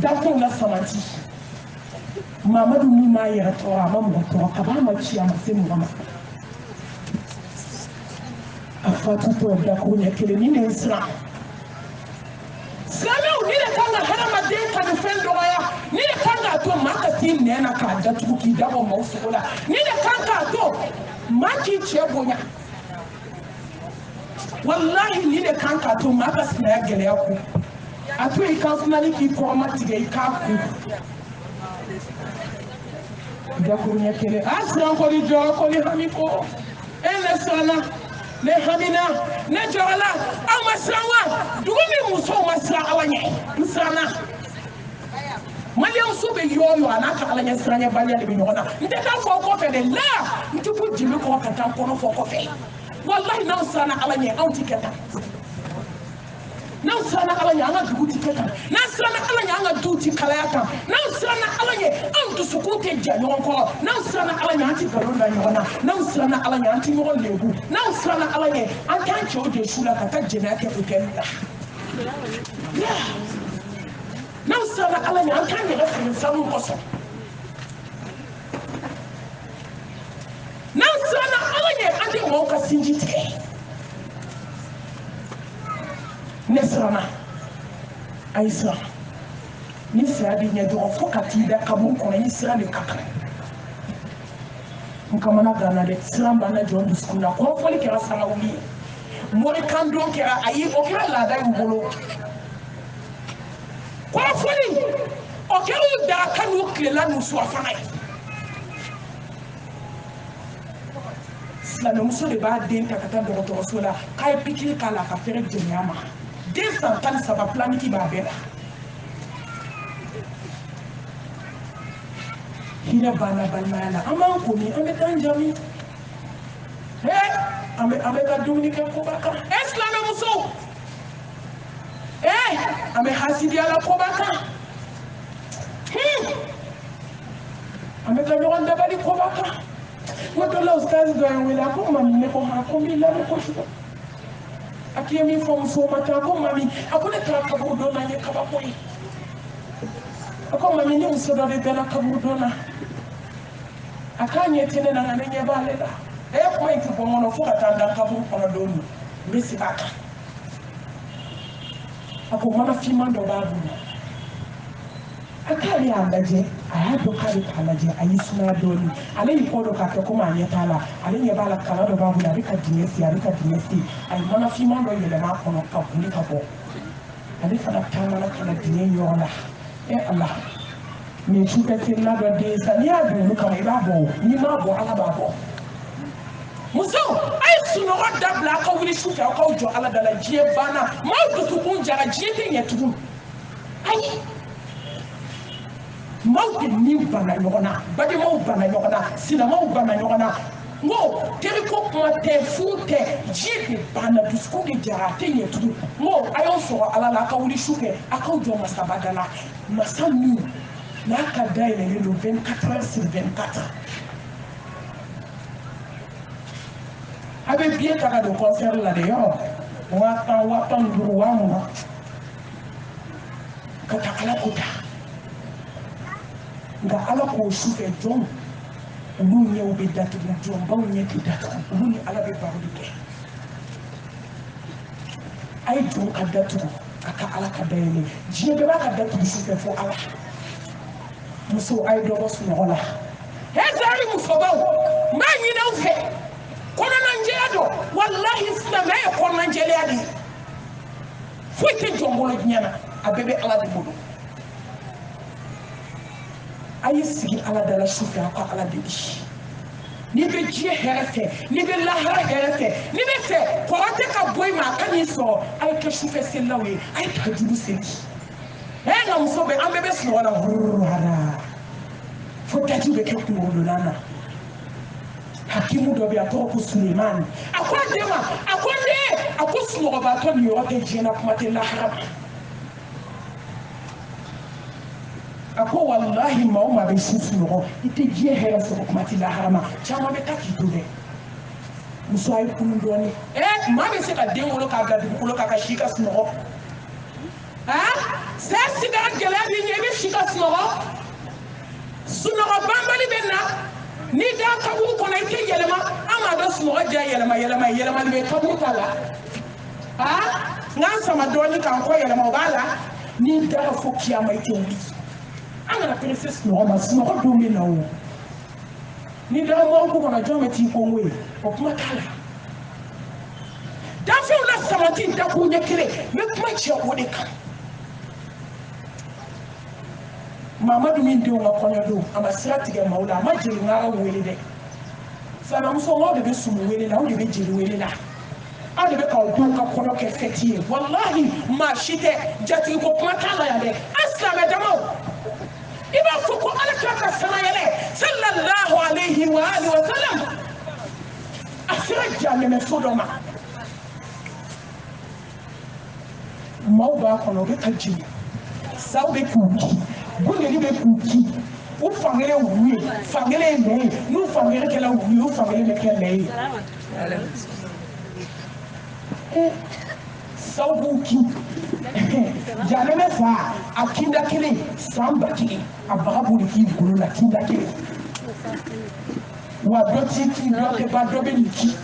da ko na samati Mamadu ni ma yara to ama mo to ka ba ma ci ama se mo ma afatu to da ko ya kele ni ne isra Samu ni da kanga harama de ka no fendo ya ni da kanga to maka tin ne na ka da tuki da bo mo sola ni da kanga to maki ce bonya wallahi ni da kanga to maka sina ya gele ya ku ato yi kan suna ni ki ko mati ga ka ku da ko nya kele asran ko di jo ko ni hamiko ele sana ne hamina ne jola amasrawa dugumi muso masra awanye msana Maliam sube yoyo anaka alanya sranya balia de binyona ndeta fo ko fe de la ntupu jimi ko kata ko fo ko fe wallahi na sana alanya anti keta na sana alanya anga duguti keta na sana alanya anga duti kalayata na sana alanya antu sukute janyon ko na sana alanya anti balonda nyona na sana alanya anti mo lebu na sana alanya anti oje shula kata jenate ukenda Now, sir, I can't get up in some person. Now, sir, I didn't walk a single day. Nesrana, I saw Miss Rabin, do a focati that Kabuko and Israel Kaka. Mukamana Gana, Srambana John the school, hopefully, Kerasanawi. Morikan don't care, I eat okay, Lada Bolo. Kwa fuli okelu da kanu klela nusu afana la muso de ba den ta kata docteur sola kay pikir kala ka fere jenyama des santan ça va planifier ba bela hina bana balmala ama ko ni ame tanjami ame ka Dominique ko baka la muso ame hasidi ala kobaka ame ka nyoon dabali kobaka woto la ustaz do en wala ko mami ne ko ha ko mi la ko shuko akiye mi fo so mata ko mami akone ka ka bu do na ne ka ba ko yi ko mami ni uso do de na ka bu do na akanye tene na ne nya ba le la ko mai ko mono fo ka tanda ka bu ko do ni misi baka ako mana fiman do babu akali ambaje ayado kali kalaje ayisuna doni ale ikodo ka to kuma anyeta la ale nye bala kala do babu la rika dinesi ay mana fiman do yele ma kono ka buni ka bo ale fana kama na kala dinye yola Allah me chuka tilla do de sania do ka mai babo ni ma bo ala babo muso ay suno wadda bla ka wuli shuka ka jo ala dala jie bana ma do to bunja jie te nyetu ay mawte ni bana yogona bade maw bana yogona sina maw bana yogona ngo teri ko ko te fute jie bana du skugi jara te nyetu ngo ayo so ala la ka wuli shuke aka jo masabadala masami na ka dai le 24 heures sur 24 avec bien taka de concert là d'ailleurs watan duruwamu katakala kota nga ala ko shuke jon ulu ɲɛw bɛ datugu jɔnbaw ɲɛ tɛ datugu ulu ni ala bɛ baro de kɛ a ye jɔn ka datugu a ka ala ka dayɛlɛ diɲɛ bɛɛ b'a ka datugu sufɛ fo ala muso a ye dɔ bɔ sunɔgɔ la hɛzari musobaw n b'a ɲini aw fɛ kɔnɔnajɛya don walahi silamɛ ye kɔnɔnajɛya de ye foyi tɛ jɔn bolo diɲɛ na a bɛɛ bɛ ala de bolo a ye sigi ala dala sufɛ a ka ala deli n'i bɛ diɲɛ hɛrɛ fɛ n'i bɛ lahara hɛrɛ fɛ n'i bɛ fɛ kɔrɔ tɛ ka bɔ i ma a ka n'i sɔrɔ a ye kɛ sufɛ selilaw ye a ye tahajudi seli nka muso bɛ an bɛɛ bɛ sunɔgɔ la hururara fo daji bɛ kɛ kunkolola na hakimu dɔ bɛ yen a tɔgɔ ko sulemani a ko a den ma a ko ne a ko sunɔgɔbatɔ nin yɔrɔ tɛ diɲɛ na kuma tɛ lahara ma a ko walahi maa o maa bɛ si sunɔgɔ i tɛ diɲɛ hɛrɛ sɔrɔ kuma tɛ lahara ma caman bɛ taa k'i to dɛ muso a ye kunu dɔɔnin maa bɛ se ka den wolo k'a bila dugukolo kan ka si ka sunɔgɔ sɛ sigara gɛlɛya b'i ɲɛ i bɛ si ka sunɔgɔ sunɔgɔ banbali bɛ na n'i da kaburu kɔnɔ i tɛ yɛlɛma an m'a dɔn sunɔgɔ diya yɛlɛmali bɛ kaburu ta la n'an sama dɔɔnin k'an kɔ yɛlɛma o b'a la n'i dara fo kiyama i tɛ wuli an kana perese sunɔgɔ ma sunɔgɔ don bɛ na o n'i dara mɔriku kɔnɔ jɔn bɛ t'i kongo ye o kuma t'a la dafɛnw la sabati dakun ɲɛ kelen n bɛ kuma cɛ o de kan mamadu min denw ka kɔɲɔ don a ma sira tigɛ maaw la a ma jeli ŋara wele dɛ silamɛmuso aw de bɛ sumu wele la aw de bɛ jeli wele la aw de bɛ k'aw denw ka kɔɲɔ kɛ fɛti ye walahi maa si tɛ jatigi ko kuma t'a la yan dɛ an silamɛ damaw i b'a fɔ ko ala kira ka sanayɛlɛ sallallahu alayhi wa alihi wa sallam a sera janɛmɛso dɔ ma maaw b'a kɔnɔ u bɛ ka jeli saw bɛ k'u ki bondeli bɛ k'u ki u fankelen ye wulu ye fankelen ye mɛ ye n'u fankelen kɛla wulu ye u fankelen bɛ kɛ mɛ ye saw b'u ki janɛmɛ fa a kinda kelen san ba kelen a baga b'o de k'i golo la kinda kelen wa dɔ t'i ki dɔ tɛ ba dɔ bɛ nin ki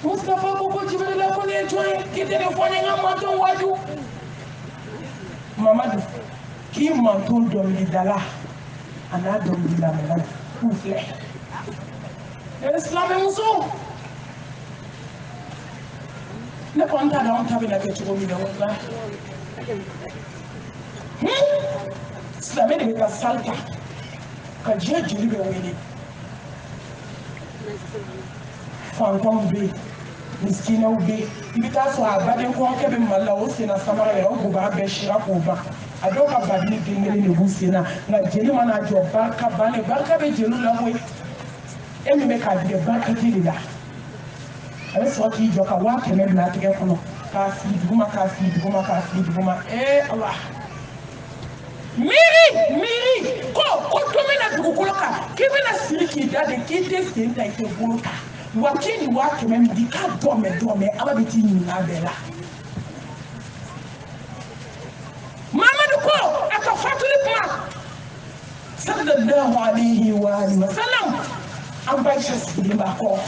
Mustafa ko ko Jibrila ko ne jɔn ye k'i tɛ ne fɔ n ye n ka manton waju Mamadu k'i manton dɔnkilidala a n'a dɔnkililamɔgɔ k'u filɛ silamɛmuso ne kɔni t'a dɔn an ta bɛna kɛ cogo min na walahi silamɛ de bɛ ka sali ta ka diɲɛ joli bɛ wele fantanw bɛ yen miskinaw bɛ yen i bɛ taa sɔrɔ a baden kɔrɔkɛ bɛ Mali la o senna samara yɛrɛ o bubaga bɛɛ sira k'o ban a dɔw ka babili den kelen de b'u sen na nka jeli mana jɔ barika bannen barika bɛ jeliw la koyi e min bɛ k'a tigɛ barika tɛ de la a bɛ sɔrɔ k'i jɔ ka 100 bila a tigɛ kɔnɔ k'a fili duguma k'a fili duguma k'a fili duguma ala miiri ko don bɛna dugukolo kan k'i bɛna siri k'i da de k'i tɛ sen ta i tɛ bolo ta wa k'i ni 100 min di k'a dɔn ala bɛ t'i ɲininka a bɛɛ la Mamadu ko a ka fatuli kuma sallallahu alayhi wa sallam an ba Aisha sigilen b'a kɔ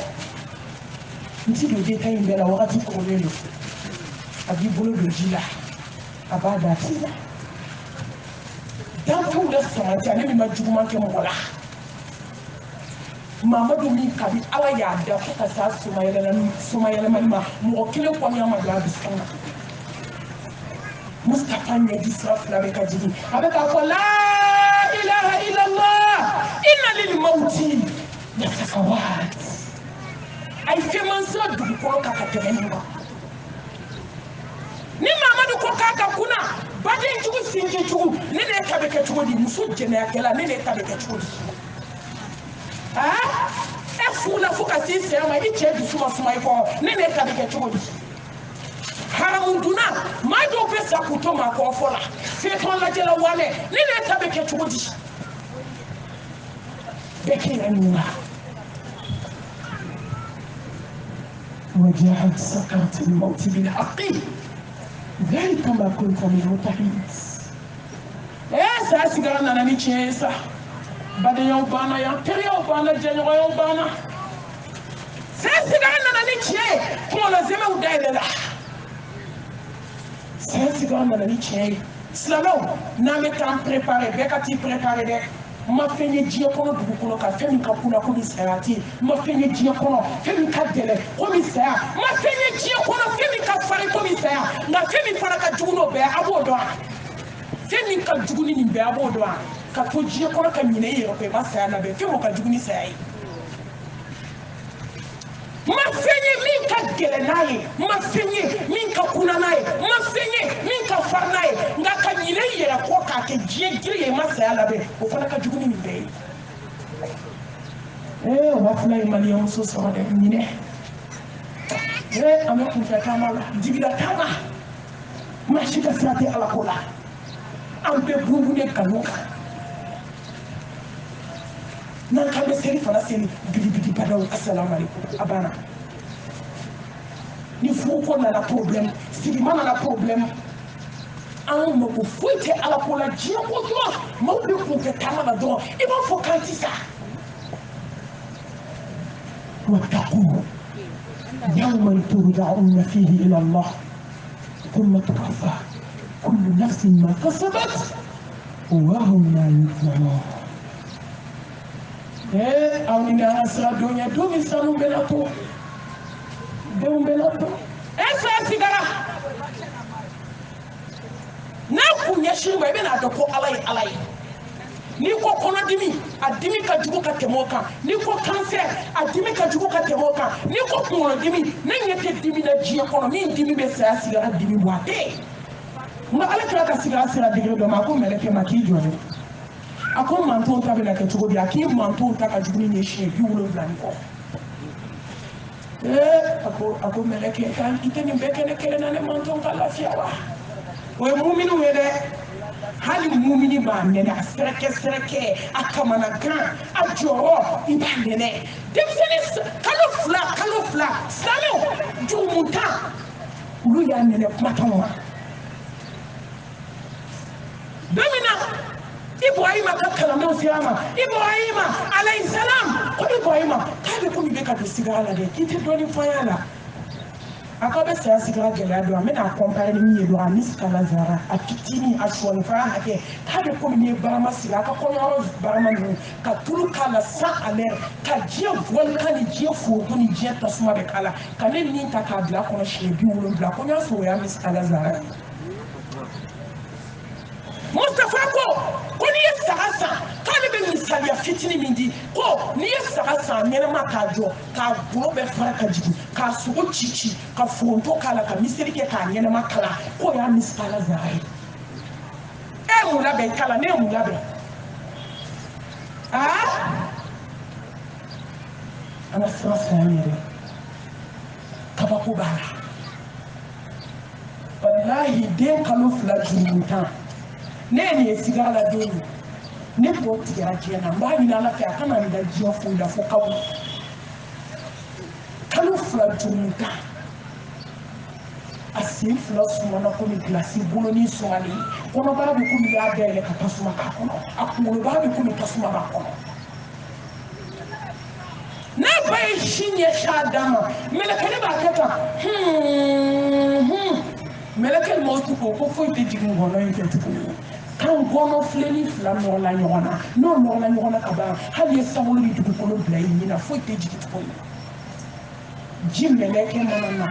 n ti don détail in bɛɛ la wagati kɔrɔlen don a b'i bolo don ji la a b'a da t'i la danfɛnw de sabati ale min ma juguman kɛ mɔgɔ la Mamadu min kabi ala y'a da fo ka s'a somayɛlɛmani ma mɔgɔ kelen kɔniya ma don a dusukun na Mustafa ɲɛji sira fila bɛ ka jigin a bɛ k'a fɔ la ilaha illallah inna lil mawti lasakawaat a ye fɛnman sira dugukolo kan ka tɛmɛ nin kan ni Mamadu ko k'a ka kunna badenjugu sinjijugu ne de ta bɛ kɛ cogo di muso jɛnɛyakɛla ne de ta bɛ kɛ cogo di e fugula fo ka t'i sɛgɛn ma i cɛ dusu ma suma i kɔrɔ ne de ta bɛ kɛ cogo di haramu dunna maa dɔw bɛ sa k'u to maa kɔrɔfɔ la fɛntɔn lajɛla walɛ ne de ta bɛ kɛ cogo di bɛɛ k'i yɛrɛ ɲininka وجاءت سكرة الموت بالحق ذلك ما كنت منه تحيد saya sigara nana ni tiɲɛ ye sa badenyaw banna yan teriyaw banna jɛɲɔgɔnyaw banna saya sigara nana ni tiɲɛ ye kunkolozɛmɛw dayɛlɛla saya sigara nana ni tiɲɛ ye silamɛw n'an bɛ t'an préparer bɛɛ ka t'i préparer dɛ ma fɛn ye diɲɛ kɔnɔ dugukolo kan fɛn min ka kunna komi saya tɛ ma fɛn ye diɲɛ kɔnɔ fɛn min ka gɛlɛn komi saya ma fɛn ye diɲɛ kɔnɔ fɛn min ka farin komi saya nka fɛn min fana ka jugu n'o bɛɛ a b'o dɔn fɛn min ka jugu ni nin bɛɛ a b'o dɔn ka to diɲɛ kɔnɔ ka ɲinɛ i yɛrɛ kɔ i ma saya labɛn fɛn o ka jugu ni saya ye ma fɛn ye min ka gɛlɛn n'a ye ma fɛn ye min ka kunna n'a ye ma fɛn ye min ka farin n'a ye nka ka ɲinɛ i yɛrɛ kɔ k'a kɛ diɲɛ giri ye i ma saya labɛn o fana ka jugu ni nin bɛɛ ye wa fila ye maliyɛnmuso sɔrɔ dɛ ɲinɛ an bɛ kunfɛ taama la jigila taama maa si ka sira tɛ ala ko la an bɛ bunbun kanu kan n'an k'an bɛ seli fana seli bidibidi badaw asalamu alaikum a banna ni furuko nana problème sigima nana problème an mako foyi tɛ ala ko la diɲɛ ko dɔrɔn maaw bɛ kunfɛ taama la dɔrɔn i b'a fɔ k'an ti sa واتقوا يوما ترجعون فيه إلى الله ثم توفى كل نفس ما كسبت وهم لا يظلمون aw ni na sira dunya dumi sanu benato deum benato esa sigara na kunya shirma ibe na da ko alai ni ko kono dimi adimi ka jugu ka temoka ni ko cancer adimi ka jugu ka temoka ni ko kono dimi na nyete dimi na jiya kono min dimi be sa sigara dimi boate ma ala kira ka sigara sira digre do ma ko meleke ma ki jone ako manto ta be na ke tugo bi aki manto ta ka jugu ni shi bi wulo blan ko ako meleke kan iteni beke ne kele na ne manto ka lafiya wa o mu'minu wede hali mumini b'a nɛnɛ a sɛrɛkɛ a kamana gan a jɔyɔrɔ i b'a nɛnɛ denmisɛnnin kalo fila silamɛw jugumu tan olu y'a nɛnɛ kumakanw ma don min na Ibrahima ka kalandenw sera a ma Ibrahima alayhi salam ko Ibrahima k'a bɛ komi i bɛ ka don sigara la dɛ k'i tɛ dɔɔnin fɔ an ɲɛna a ko bɛ saya sigara gɛlɛya don an bɛna kɔnpare ni min ye dɔrɔn a ni sikala zara a fitinin a sɔɔni fara hakɛ k'a bɛ komi n'i ye barama sigi a ka kɔɲɔyɔrɔ barama ninnu ka tulu k'a la sans alerte ka diɲɛ volcan ni diɲɛ foroko ni diɲɛ tasuma bɛ k'a la ka ne nin ta k'a bila a kɔnɔ siɲɛ 70 ko n y'a sɔrɔ o y'a ni sikala zara Mustafa ko n'i ye saga san k'ale bɛ misaliya fitinin min di ko n'i ye saga san ɲɛnɛma k'a jɔ k'a golo bɛɛ fara ka jigin k'a sogo ci ka foronto k'a la ka miseli kɛ k'a ɲɛnɛma kala k'o y'a misikala zara ye e mun labɛn kala ne ye mun labɛn an ka siran siran yɛrɛ kabako b'a la walahi den kalo 2 jurumu tan ne ye nin ye sigara la don min ne b'o tigɛra diɲɛ na n b'a ɲini ala fɛ a kana n da diɲɛ foyi la fo kalo 2 jurumu tan a sen 2 sumana komi gilasi bolonin sumalen kɔnɔbara bɛ komi i y'a dayɛlɛ ka tasuma k'a kɔnɔ a kunkolobara bɛ komi tasuma b'a kɔnɔ n'a ba ye sin ɲɛsin a dan ma mɛlɛkɛni b'a kɛ tan mɛlɛkɛni m'o tugu ko foyi tɛ jigin ngɔnɔ in fɛ tuguni kan gɔnɔ filɛni 2 nɔrɔla ɲɔgɔn na n'o nɔrɔla ɲɔgɔn na ka ban hali ye sankolo ni dugukolo bila i ɲin na foyi tɛ jigin tuguni ji mɛlɛkɛ mana na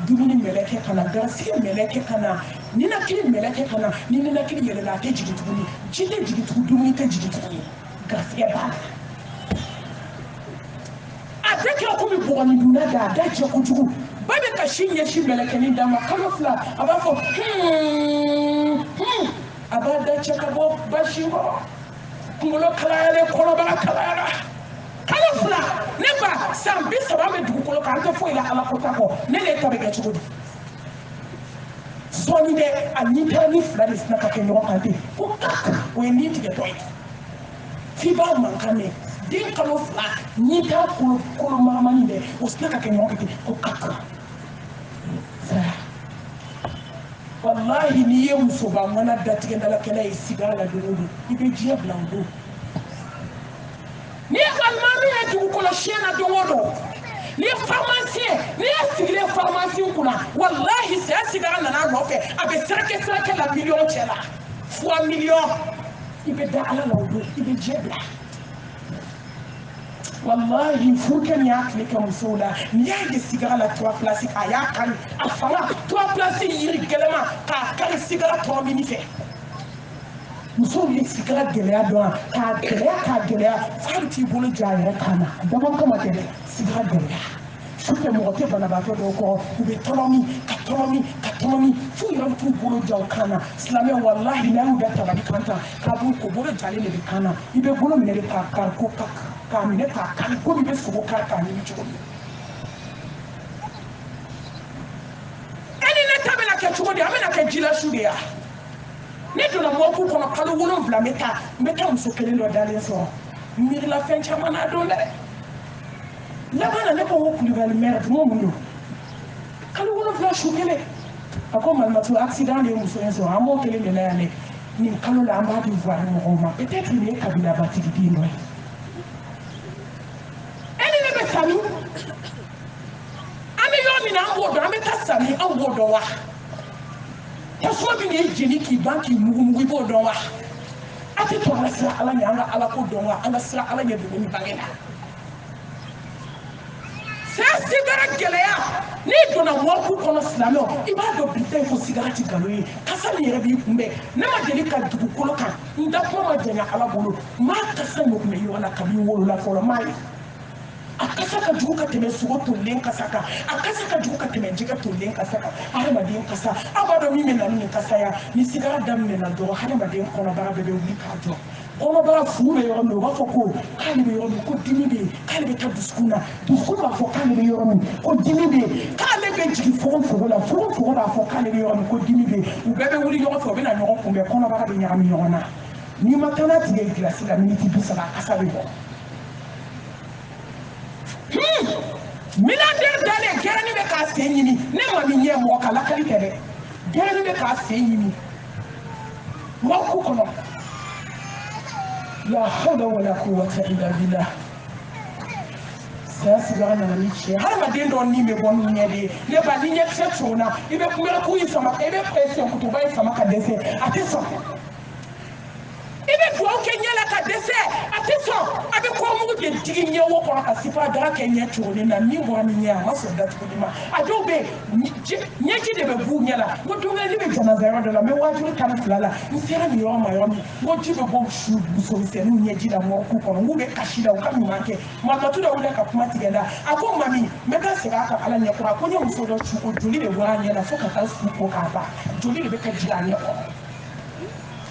dumuni mɛlɛkɛ ka na garisɛgɛ mɛlɛkɛ ka na ninakili mɛlɛkɛ ka na ni ninakili yɛlɛla a tɛ jigin tuguni ji tɛ jigin tuguni dumuni tɛ jigin tuguni garisɛgɛ b'a la a tɛ kɛ komi bɔgɔni dunda da a da cɛ kojugu ba bɛ ka sin ɲɛsin mɛlɛkɛnin d'a ma kalo 2 a b'a fɔ a b'a da cɛ ka bɔ basin kɔrɔ kunkolo kalayalen kɔnɔbara kalayara kalo 2 ne ba san 30 bɛ dugukolo kan an tɛ foyi la ala ko ta kɔ ne de ta bɛ kɛ cogo di sɔɔni dɛ a nin kɛra ni 2 de sina ka kɛ ɲɔgɔn kan ten ko kaka o ye nin tigɛtɔ ye f'i b'a mankan mɛn den kalo 2 nin t'a kolo maramani dɛ o sina ka kɛ ɲɔgɔn kan ten ko kaka wallahi ni ye muso ba mana datigɛ dala kɛlɛ ye sigara la don o don i bɛ diɲɛ bila o don ni alimami ye dugu kɔnɔ siɲɛ na don o don ni pharmacien ni ye sigilen pharmacien kunna wallahi saya sigara nana nɔfɛ a bɛ sirakɛ la miliyɔn cɛ la fois miliyɔn i bɛ da ala la o don i bɛ diɲɛ bila wallahi furukɛ ni y'a tile kɛ musow la ni y'a ye sigara la 3 place a y'a kari a fanga 3 place yiri gɛlɛma k'a kari sigara tɔ min fɛ musow ye sigara gɛlɛya dɔn k'a gɛlɛya f'a bɛ t'i bolo jɔ a yɛrɛ kan na dabɔ kama tɛ dɛ sigara gɛlɛya sufɛ mɔgɔ tɛ banabaatɔ dɔw kɔrɔ u bɛ tɔnɔmi f'u yɛrɛ bɛ t'u bolo jɔ u kan na silamɛ wallahi n'a y'u bɛ tabali kan ta k'a b'u ko bolo jalen de bɛ kan na i bɛ bolo minɛ de k'a kari ko k'a minɛ k'a kari komi i bɛ sogo kari k'a ɲimi cogo min e ni ne ta bɛna kɛ cogo di an bɛna kɛ jila su de ya ne donna mɔku kɔnɔ kalo 7 n bɛ taa muso kelen dɔ dalen sɔrɔ n miirila fɛn caman na don dɛ laban na ne ko n ko kulubali mɛrɛ tuma mun don kalo 7 su kelen a ko malimatu accident de ye muso in sɔrɔ an b'o kelen de la yan dɛ nin kalo la an b'a di voir mɔgɔw ma peut-être nin ye kabila batigi den dɔ ye sami an bɛ yɔrɔ min na an b'o dɔn an bɛ taa sami an b'o dɔn wa tasuma min ye jeni k'i ban k'i mugumugu i b'o dɔn wa a tɛ to an ka sira ala ɲɛ an ka ala ko dɔn wa an ka sira ala ɲɛ dogo ni bange la saya sigara gɛlɛya n'i donna mɔku kɔnɔ silamɛw i b'a dɔn bi tɛ ko sigara ti nkalon ye kasa min yɛrɛ b'i kunbɛn ne ma deli ka dugukolo kan n da kuma ma janya ala bolo maa kasa ɲɔgɔn bɛ ɲɔgɔn na kabini wolola fɔlɔ maa ye a kasa ka jugu ka tɛmɛ sogo tolen kasa kan a kasa ka jugu ka tɛmɛ jɛgɛ tolen kasa kan hadamaden kasa aw b'a dɔn min bɛ na ni nin kasa ya ni sigara daminɛna dɔrɔn hadamaden kɔnɔbara bɛɛ bɛ wuli k'a jɔ kɔnɔbara fu bɛ yɔrɔ min u b'a fɔ ko k'ale bɛ yɔrɔ min ko dimi bɛ yen k'ale bɛ taa dusukun na dusukun b'a fɔ k'ale bɛ yɔrɔ min ko dimi bɛ yen k'ale bɛ jigin fogofogo la fogofogo b'a fɔ k'ale bɛ yɔrɔ min ko dimi bɛ yen u bɛɛ bɛ wuli ɲɔgɔn fɛ u bɛ na ɲɔgɔn kunbɛn kɔnɔbara bɛ ɲagami ɲɔgɔn na n'i ma taa n'a tigɛ gilasi la miniti 30 a kasa bɛ bɔ milliardaire dalen gɛrɛni bɛ k'a sen ɲimi ne ma min ɲɛ mɔgɔ ka lakali tɛ dɛ gɛrɛni bɛ k'a sen ɲimi mɔku kɔnɔ la hawla wala quwwata illa billah saya sigara nana ni tiɲɛ hadamaden dɔ ni bɛ bɔ ni ɲɛ de ye ne ba ni ɲɛ kisɛ cɔnna i bɛ kunbɛrɛku in sama i bɛ senkutuba in sama ka dɛsɛ a tɛ sɔn i bɛ dugawu kɛ ɲɛ la ka dɛsɛ a tɛ sɔn a bɛ kɔmugu de digi ɲɛ wo kɔnɔ ka sifa dara kɛ ɲɛ cogolen na min bɔra ni ɲɛ a ma sɔn datuguli ma a dɔw bɛ yen ɲɛji de bɛ b'u ɲɛ la n ko don ne bɛ janaza yɔrɔ dɔ la n bɛ wajibi 12 la n sera nin yɔrɔ ma yɔrɔ min n ko ji bɛ bɔ musomisɛnninw ɲɛji la mɔku kɔnɔ n k'u bɛ kasi la u ka ɲuman kɛ malimatu dɔ wuli ka kuma tigɛ la a ko mami n bɛ taa segin a kan ala ɲɛ kɔrɔ a ko n ye muso dɔ su ko joli de bɔra a ɲɛ la fo ka taa su ko k'a ban joli de bɛ ka jigin a ɲɛ kɔrɔ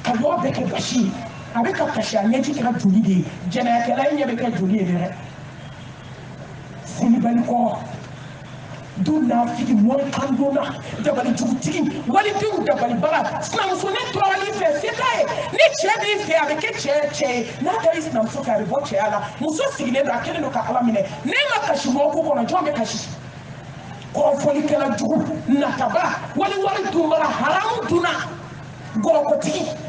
ka yɔrɔ bɛɛ kɛ basi ye a bɛ ka kasi a ɲɛji kɛra joli de ye jɛnɛyakɛla ɲɛ bɛ kɛ joli ye dɛ selibali kɔ du naafigi mɔri kan donna dabali jugutigi walidenw dabalibaga sinamuso ne tɔɔrɔli fɛ se t'a ye ni cɛ b'i fɛ a bɛ kɛ cɛ ye n'a taara sinamuso fɛ a bɛ bɔ cɛya la muso sigilen don a kɛlen don ka ala minɛ ne ma kasi mɔku kɔnɔ jɔn bɛ kasi kɔrɔfɔlikɛla jugu nataba wali dunbaga haramu dunna gɔrɔkɔtigi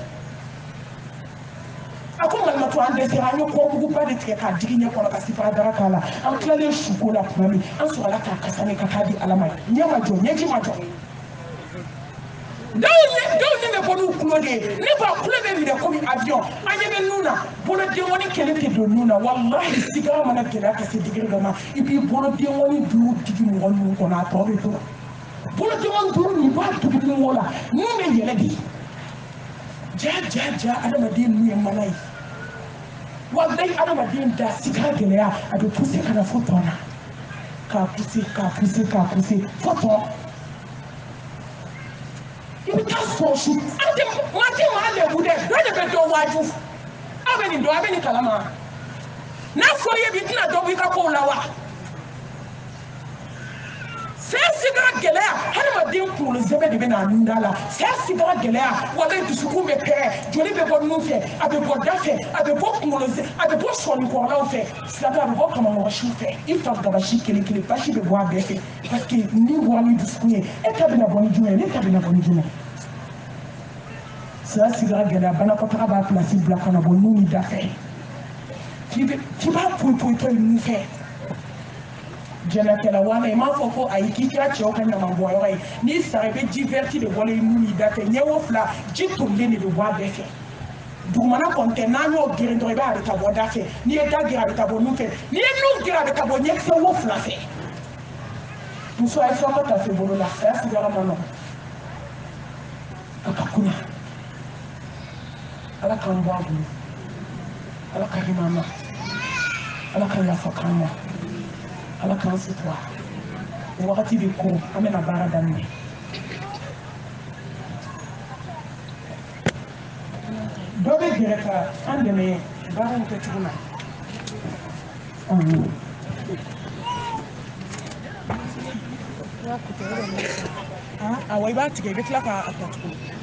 a ko malimatu an dɛsɛra an ye kɔmuguba de tigɛ k'a digi ɲɛ kɔnɔ ka sifara dara k'a la an tilalen suko la tuma min an sɔrɔla k'a kasani ka taa di ala ma ɲɛ ma jɔ ɲɛji ma jɔ dɔw ɲɛ bɛ bɔ n'u tulo de ye ne ba tulo bɛ minɛ komi avion an ɲɛ bɛ nun na bolodenŋɔni kelen tɛ don nun na walahi sigara mana gɛlɛya ka se digiri dɔ ma i b'i bolodenŋɔni 5 digi mɔgɔ nun kɔnɔ a tɔ bɛ to bolodenŋɔni 5 nin b'a tugu nun o la nun bɛ yɛlɛ de ja adamaden nun ye mana ye wallahi adamaden da sigara gɛlɛya a bɛ poussé ka na fo tɔn na k'a poussé fo tɔn i bɛ taa sɔrɔ su maa tɛ maa lebu dɛ dɔ de bɛ dɔ waaju aw bɛ nin dɔn a bɛ nin kalama n'a fɔra i ye bi i tɛna dɔ bɔ i ka kow la wa saya sigara gɛlɛya hadamaden kunkolo zɛmɛ de bɛ n'a nun da la saya sigara gɛlɛya wallahi dusukun bɛ pɛrɛ joli bɛ bɔ nun fɛ a bɛ bɔ da fɛ a bɛ bɔ kunkolo a bɛ bɔ sɔnikɔrɔlaw fɛ silamɛ a bɛ bɔ kamanɔgɔsiw fɛ i fa gabasi kelen basi bɛ bɔ a bɛɛ fɛ parce que ni bɔra ni dusukun ye e ta bɛna bɔ ni jumɛn ye ne ta bɛna bɔ ni jumɛn saya sigira gɛlɛya banakɔtaga b'a pilasi bila ka na bɔ n'u ni da fɛ k'i b'a poyi nun fɛ jɛnɛkɛla wana i m'a fɔ ko ayi k'i kɛra cɛw ka ɲamanbɔyɔrɔ ye n'i sara i bɛ ji vɛrɛti de bɔlen i nun ni da fɛ ɲɛ o fila ji tolilen de bɛ bɔ a bɛɛ fɛ dugumana kɔni tɛ n'an y'o geren dɔrɔn i b'a a bɛ taa bɔ da fɛ n'i ye da geren a bɛ taa bɔ nun fɛ n'i ye nun geren a bɛ taa bɔ ɲɛkisɛ wo fila fɛ muso a ye fɛn ka tafe bolo la saya sigiyɔrɔ ma nɔgɔn a ka kunya ala k'an bɔ a bolo ala ka hinɛ an na ala ka yafa k'an ma ala k'an sutura o wagati bɛ ko an bɛna baara daminɛ dɔ bɛ gɛrɛ ka an dɛmɛ baara in kɛcogo la awɔ i b'a tigɛ i bɛ tila k'a tɔ tugun